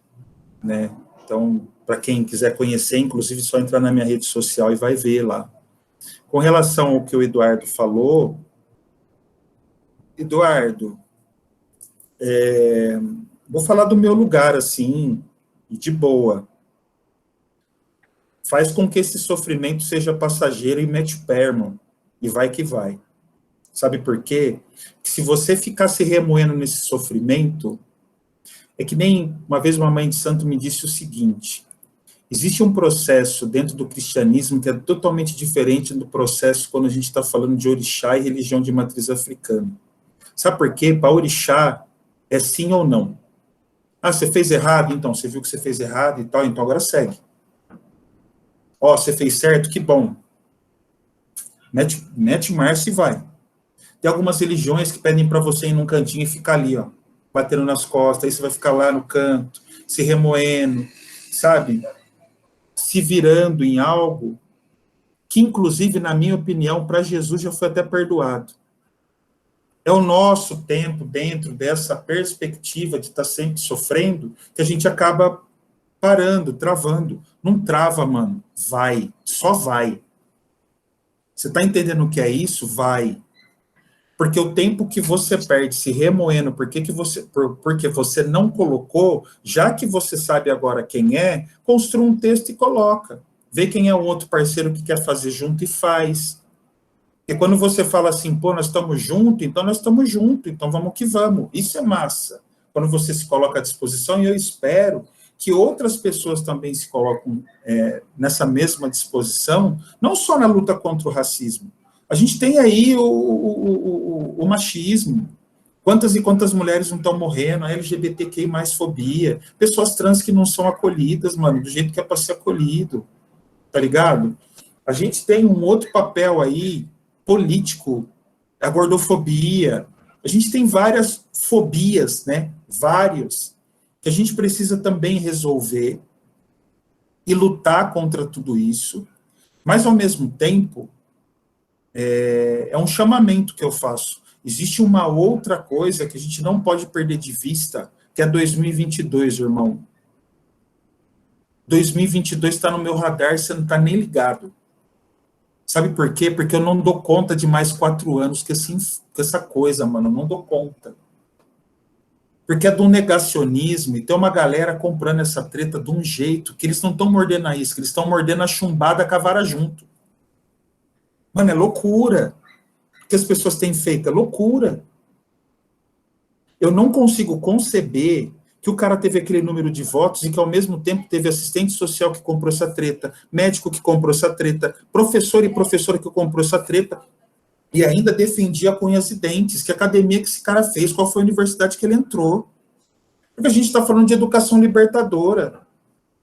né? Então, para quem quiser conhecer, inclusive, só entrar na minha rede social e vai ver lá. Com relação ao que o Eduardo falou, Eduardo, vou falar do meu lugar, assim, e de boa. Faz com que esse sofrimento seja passageiro e mete o pé, irmão, e vai que vai. Sabe por quê? Porque se você ficar se remoendo nesse sofrimento, É que nem uma vez uma mãe de santo me disse o seguinte: existe um processo dentro do cristianismo que é totalmente diferente do processo quando a gente está falando de orixá e religião de matriz africana. Sabe por quê? Para orixá é sim ou não. Ah, você fez errado? Então, você viu que você fez errado e tal, então agora segue. Ó, você fez certo? Que bom. Mete marcha e vai. Tem algumas religiões que pedem para você ir num cantinho e ficar ali, ó, batendo nas costas, aí você vai ficar lá no canto, se remoendo, sabe? Se virando em algo que, inclusive, na minha opinião, para Jesus já foi até perdoado. É o nosso tempo dentro dessa perspectiva de estar sempre sofrendo que a gente acaba parando, travando. Não trava, mano. Vai. Só vai. Você está entendendo o que é isso? Vai. Porque o tempo que você perde se remoendo, porque você não colocou, já que você sabe agora quem é, construa um texto e coloca. Vê quem é o outro parceiro que quer fazer junto e faz. E quando você fala assim, pô, nós estamos juntos, então vamos que vamos. Isso é massa. Quando você se coloca à disposição, e eu espero que outras pessoas também se colocam nessa mesma disposição, não só na luta contra o racismo. A gente tem aí o machismo. Quantas e quantas mulheres não estão morrendo, a LGBTQI mais fobia, pessoas trans que não são acolhidas, mano, do jeito que é para ser acolhido, tá ligado? A gente tem um outro papel aí, político, a gordofobia, a gente tem várias fobias, né, vários, que a gente precisa também resolver e lutar contra tudo isso, mas ao mesmo tempo, é um chamamento que eu faço. Existe uma outra coisa que a gente não pode perder de vista, que é 2022, irmão. 2022 está no meu radar, você não está nem ligado. Sabe por quê? Porque eu não dou conta de mais 4 anos com essa coisa, mano. Eu não dou conta. Porque é do negacionismo e tem uma galera comprando essa treta de um jeito que eles não estão mordendo a isca, eles estão mordendo a chumbada com a vara junto. Mano, é loucura. O que as pessoas têm feito é loucura. Eu não consigo conceber que o cara teve aquele número de votos e que, ao mesmo tempo, teve assistente social que comprou essa treta, médico que comprou essa treta, professor e professora que comprou essa treta, e ainda defendia com unhas e dentes que academia que esse cara fez, qual foi a universidade que ele entrou. Porque a gente está falando de educação libertadora.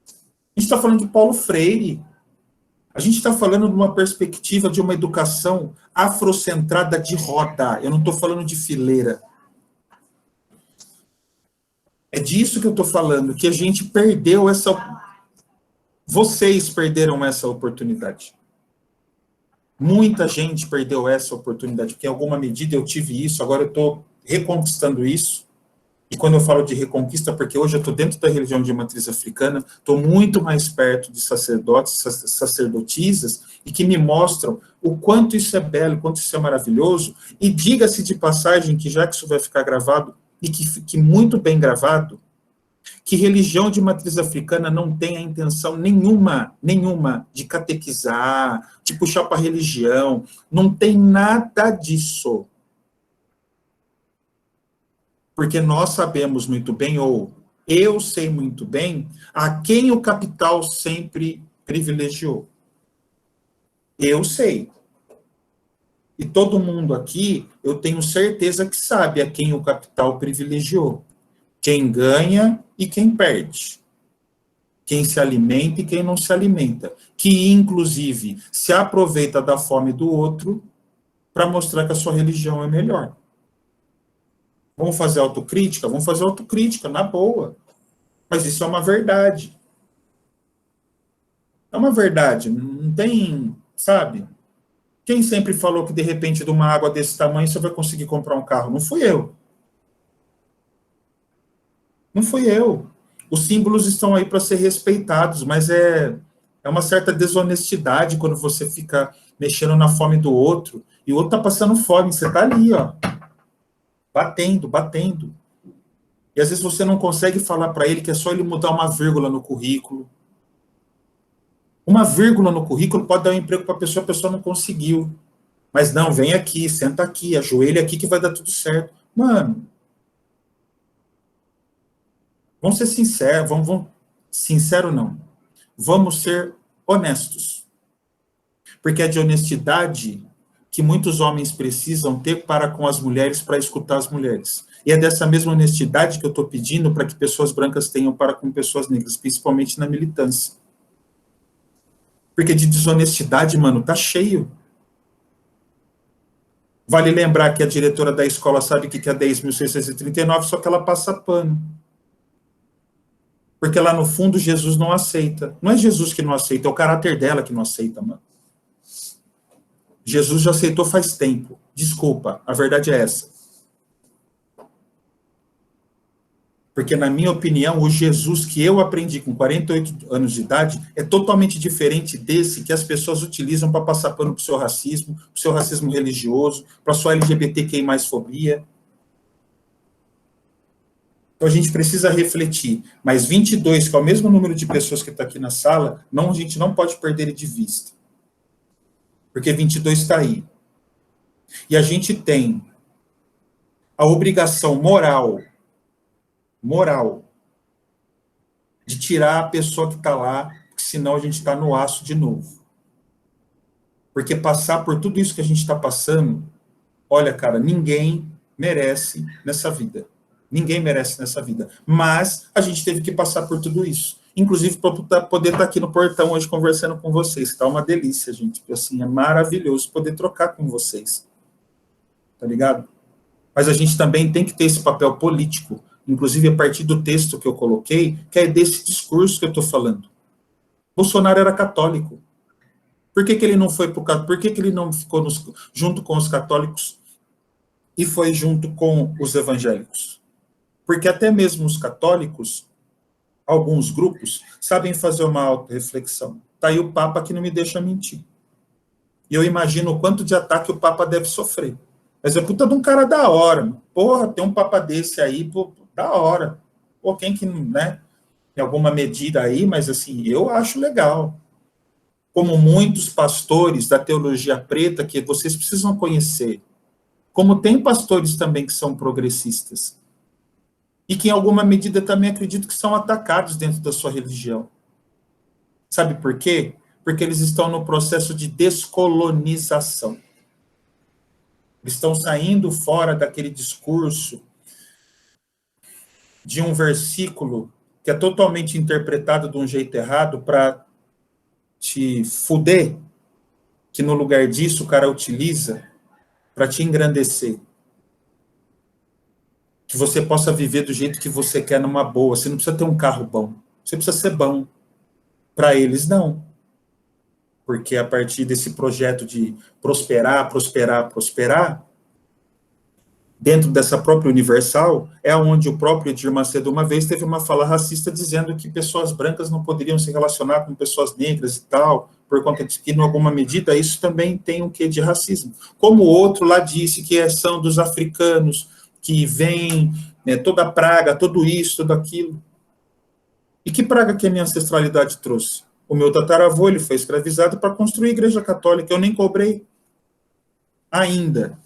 A gente está falando de Paulo Freire. A gente está falando de uma perspectiva de uma educação afrocentrada de roda. Eu não estou falando de fileira. É disso que eu estou falando, que a gente perdeu essa... Vocês perderam essa oportunidade. Muita gente perdeu essa oportunidade, porque em alguma medida eu tive isso, agora eu estou reconquistando isso. E quando eu falo de reconquista, porque hoje eu estou dentro da religião de matriz africana, estou muito mais perto de sacerdotes, sacerdotisas, e que me mostram o quanto isso é belo, o quanto isso é maravilhoso. E diga-se de passagem, que já que isso vai ficar gravado, e que fique muito bem gravado, que religião de matriz africana não tem a intenção nenhuma de catequizar, de puxar para a religião, não tem nada disso. Porque nós sabemos muito bem, ou eu sei muito bem, a quem o capital sempre privilegiou. Eu sei. E todo mundo aqui, eu tenho certeza que sabe a quem o capital privilegiou. Quem ganha e quem perde. Quem se alimenta e quem não se alimenta. Que, inclusive, se aproveita da fome do outro para mostrar que a sua religião é melhor. Vamos fazer autocrítica? Vamos fazer autocrítica, na boa. Mas isso é uma verdade. É uma verdade. Não tem, sabe? Quem sempre falou que, de repente, de uma água desse tamanho, você vai conseguir comprar um carro? Não fui eu. Não fui eu. Os símbolos estão aí para ser respeitados, mas é uma certa desonestidade quando você fica mexendo na fome do outro, e o outro está passando fome, você está ali, ó, batendo. E às vezes você não consegue falar para ele que é só ele mudar uma vírgula no currículo. Uma vírgula no currículo pode dar um emprego para a pessoa não conseguiu. Mas não, vem aqui, senta aqui, ajoelha aqui que vai dar tudo certo. Mano, Vamos ser sinceros, sincero não. Vamos ser honestos. Porque é de honestidade que muitos homens precisam ter para com as mulheres, para escutar as mulheres. E é dessa mesma honestidade que eu estou pedindo para que pessoas brancas tenham para com pessoas negras, principalmente na militância. Porque de desonestidade, mano, tá cheio. Vale lembrar que a diretora da escola sabe o que é 10.639, só que ela passa pano. Porque lá no fundo Jesus não aceita. Não é Jesus que não aceita, é o caráter dela que não aceita, mano. Jesus já aceitou faz tempo. Desculpa, a verdade é essa. Porque, na minha opinião, o Jesus que eu aprendi com 48 anos de idade é totalmente diferente desse que as pessoas utilizam para passar pano para o seu racismo religioso, para a sua LGBTQI+fobia. Então, a gente precisa refletir. Mas 22, que é o mesmo número de pessoas que está aqui na sala, a gente não pode perder ele de vista. Porque 22 está aí. E a gente tem a obrigação moral, de tirar a pessoa que está lá, porque senão a gente está no aço de novo. Porque passar por tudo isso que a gente está passando, olha, cara, ninguém merece nessa vida. Ninguém merece nessa vida. Mas a gente teve que passar por tudo isso. Inclusive, para poder estar aqui no portão hoje conversando com vocês. Está uma delícia, gente. Assim, é maravilhoso poder trocar com vocês. Tá ligado? Mas a gente também tem que ter esse papel político. Inclusive, a partir do texto que eu coloquei, que é desse discurso que eu estou falando. Bolsonaro era católico. Por que ele não foi para o Por que ele não ficou junto com os católicos e foi junto com os evangélicos? Porque até mesmo os católicos, alguns grupos, sabem fazer uma autorreflexão. Está aí o Papa que não me deixa mentir. E eu imagino o quanto de ataque o Papa deve sofrer. Mas é puta de um cara da hora. Mano. Porra, tem um Papa desse aí, pô, da hora. Pô, quem que, né, tem alguma medida aí, mas assim, eu acho legal. Como muitos pastores da teologia preta que vocês precisam conhecer. Como tem pastores também que são progressistas. E que, em alguma medida, também acredito que são atacados dentro da sua religião. Sabe por quê? Porque eles estão no processo de descolonização. Eles estão saindo fora daquele discurso de um versículo que é totalmente interpretado de um jeito errado para te fuder, que no lugar disso o cara utiliza para te engrandecer. Que você possa viver do jeito que você quer numa boa. Você não precisa ter um carro bom. Você precisa ser bom. Para eles, não. Porque a partir desse projeto de prosperar, dentro dessa própria Universal, é onde o próprio Edir Macedo uma vez teve uma fala racista dizendo que pessoas brancas não poderiam se relacionar com pessoas negras e tal, por conta de que, em alguma medida, isso também tem um quê de racismo. Como o outro lá disse que são dos africanos, que vem, né, toda praga, tudo isso, tudo aquilo. E que praga que a minha ancestralidade trouxe? O meu tataravô, ele foi escravizado para construir a igreja católica, eu nem cobrei ainda.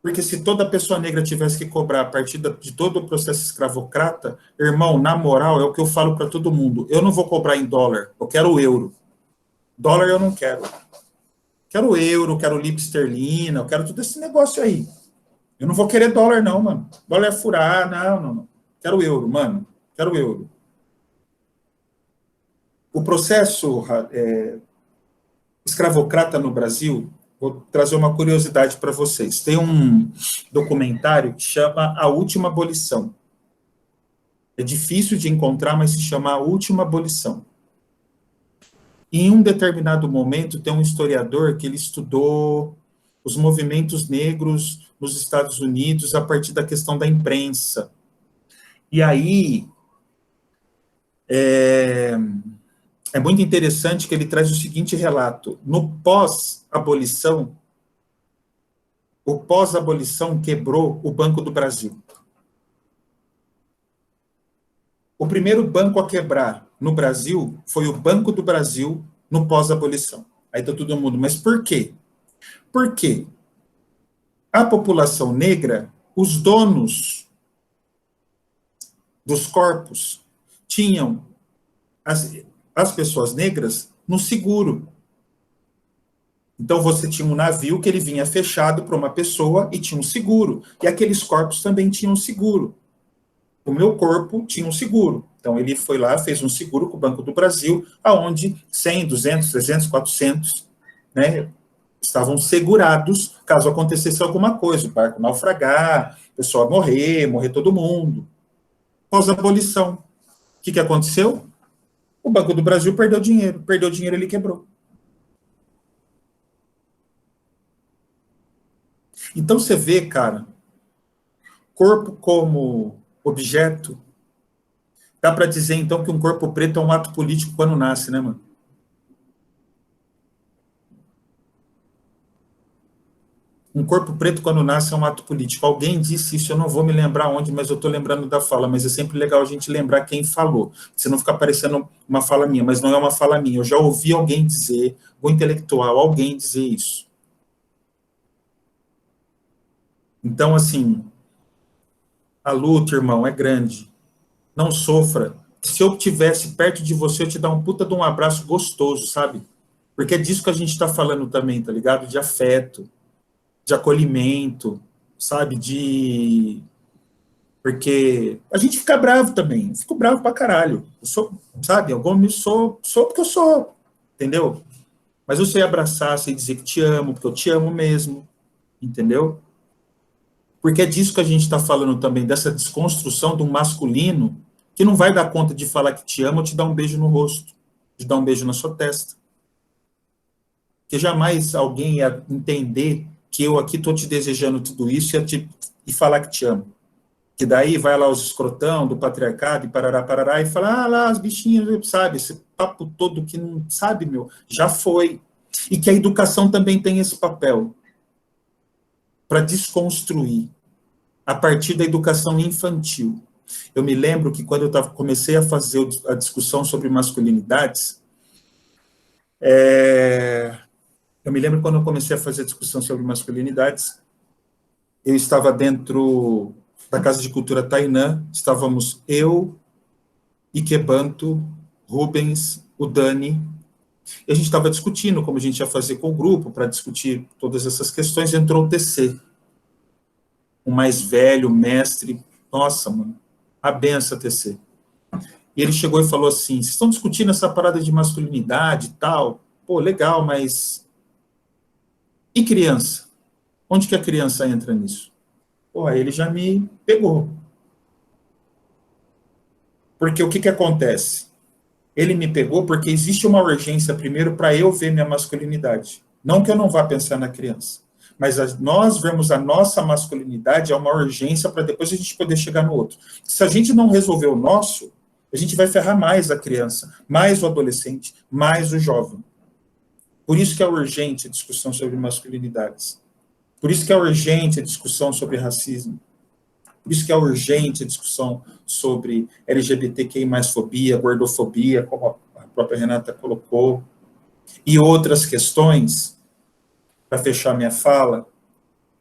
Porque se toda pessoa negra tivesse que cobrar a partir de todo o processo escravocrata, irmão, na moral, é o que eu falo para todo mundo, eu não vou cobrar em dólar, eu quero o euro. Dólar eu não quero. Quero euro, quero libra esterlina, eu quero tudo esse negócio aí. Eu não vou querer dólar, não, mano. Dólar é furar, não. Quero euro, mano. Quero euro. O processo escravocrata no Brasil, vou trazer uma curiosidade para vocês. Tem um documentário que chama A Última Abolição. É difícil de encontrar, mas se chama A Última Abolição. E em um determinado momento, tem um historiador que ele estudou os movimentos negros nos Estados Unidos a partir da questão da imprensa. E aí, é muito interessante que ele traz o seguinte relato. No pós-abolição, o pós-abolição quebrou o Banco do Brasil. O primeiro banco a quebrar no Brasil foi o Banco do Brasil no pós-abolição. Aí está todo mundo, mas por quê? Porque a população negra, os donos dos corpos tinham as pessoas negras no seguro. Então, você tinha um navio que ele vinha fechado para uma pessoa e tinha um seguro. E aqueles corpos também tinham seguro. O meu corpo tinha um seguro. Então, ele foi lá, fez um seguro com o Banco do Brasil, aonde 100, 200, 300, 400, né, estavam segurados caso acontecesse alguma coisa, o barco naufragar, o pessoal morrer todo mundo. Após a abolição, o que aconteceu? O Banco do Brasil perdeu dinheiro, ele quebrou. Então, você vê, cara, corpo como objeto. Dá para dizer, então, que um corpo preto é um ato político quando nasce, né, mano? Um corpo preto quando nasce é um ato político. Alguém disse isso, eu não vou me lembrar onde, mas eu estou lembrando da fala, mas é sempre legal a gente lembrar quem falou, se não ficar parecendo uma fala minha, mas não é uma fala minha. Eu já ouvi alguém dizer, o intelectual, alguém dizer isso. Então, assim, a luta, irmão, é grande. Não sofra. Se eu estivesse perto de você, eu te dar um puta de um abraço gostoso, sabe? Porque é disso que a gente está falando também, tá ligado? De afeto, de acolhimento, sabe? Porque a gente fica bravo também. Eu fico bravo pra caralho. Eu sou, sabe? Eu sou porque eu sou, entendeu? Mas eu sei abraçar, sei dizer que te amo, porque eu te amo mesmo, entendeu? Porque é disso que a gente está falando também, dessa desconstrução do masculino, que não vai dar conta de falar que te ama ou te dar um beijo no rosto, de dar um beijo na sua testa. Que jamais alguém ia entender que eu aqui estou te desejando tudo isso e falar que te amo. Que daí vai lá os escrotão do patriarcado e parará, e fala, lá, as bichinhas, sabe, esse papo todo que não sabe, meu, já foi. E que a educação também tem esse papel para desconstruir a partir da educação infantil. Eu me lembro que quando eu comecei a fazer a discussão sobre masculinidades, eu estava dentro da Casa de Cultura Tainã, estávamos eu, Ikebanto, Rubens, o Dani, e a gente estava discutindo como a gente ia fazer com o grupo para discutir todas essas questões, e entrou o TC, o mais velho, mestre, nossa, mano, a benção TC. E ele chegou e falou assim, vocês estão discutindo essa parada de masculinidade e tal, pô, legal, mas e criança? Onde que a criança entra nisso? Pô, aí ele já me pegou. Porque o que acontece? Ele me pegou porque existe uma urgência primeiro para eu ver minha masculinidade. Não que eu não vá pensar na criança. Mas nós vemos a nossa masculinidade é uma urgência para depois a gente poder chegar no outro. Se a gente não resolver o nosso, a gente vai ferrar mais a criança, mais o adolescente, mais o jovem. Por isso que é urgente a discussão sobre masculinidades. Por isso que é urgente a discussão sobre racismo. Por isso que é urgente a discussão sobre LGBTQI+fobia, gordofobia, como a própria Renata colocou, e outras questões, para fechar minha fala,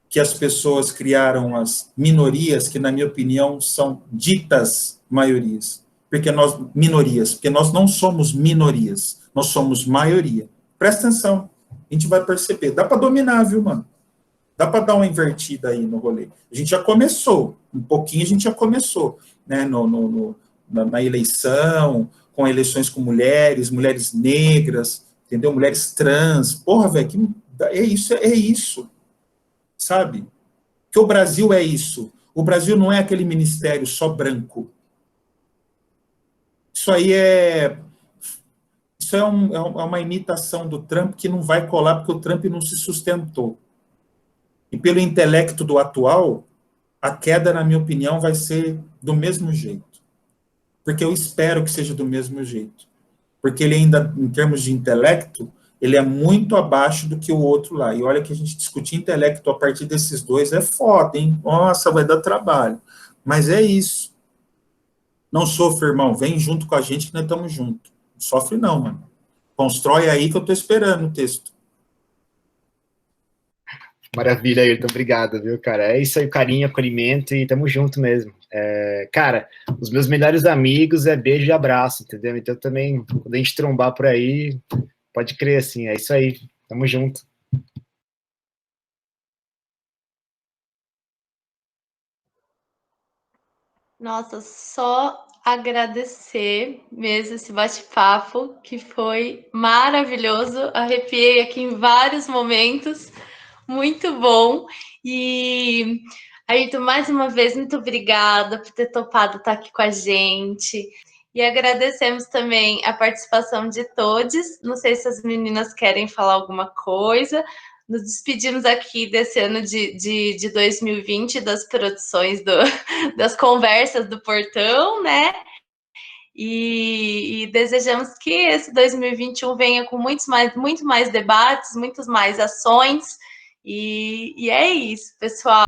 que as pessoas criaram as minorias, que, na minha opinião, são ditas maiorias. Porque nós não somos minorias, nós somos maioria. Presta atenção, a gente vai perceber. Dá para dominar, viu, mano? Dá para dar uma invertida aí no rolê. A gente já começou, um pouquinho a gente já começou, né, na eleição, com eleições com mulheres negras, entendeu? Mulheres trans. Porra, velho, é isso, sabe? Que o Brasil é isso. O Brasil não é aquele ministério só branco. Isso aí é uma imitação do Trump que não vai colar porque o Trump não se sustentou. E pelo intelecto do atual, a queda, na minha opinião, vai ser do mesmo jeito. Porque eu espero que seja do mesmo jeito. Porque ele ainda, em termos de intelecto, ele é muito abaixo do que o outro lá. E olha que a gente discutir intelecto a partir desses dois é foda, hein? Nossa, vai dar trabalho. Mas é isso. Não sofre, irmão. Vem junto com a gente que nós estamos juntos. Não sofre não, mano. Constrói aí que eu estou esperando o texto. Maravilha, Ayrton, obrigado, viu, cara? É isso aí, carinho, acolhimento e tamo junto mesmo. Cara, os meus melhores amigos é beijo e abraço, entendeu? Então também, quando a gente trombar por aí, pode crer, assim, é isso aí. Tamo junto. Nossa, só agradecer mesmo esse bate-papo, que foi maravilhoso. Arrepiei aqui em vários momentos. Muito bom. E, Ayrton, mais uma vez, muito obrigada por ter topado estar aqui com a gente. E agradecemos também a participação de todos. Não sei se as meninas querem falar alguma coisa. Nos despedimos aqui desse ano de 2020, das produções, das conversas do Portão, né? E desejamos que esse 2021 venha com muito mais debates, muitas mais ações. E é isso, pessoal.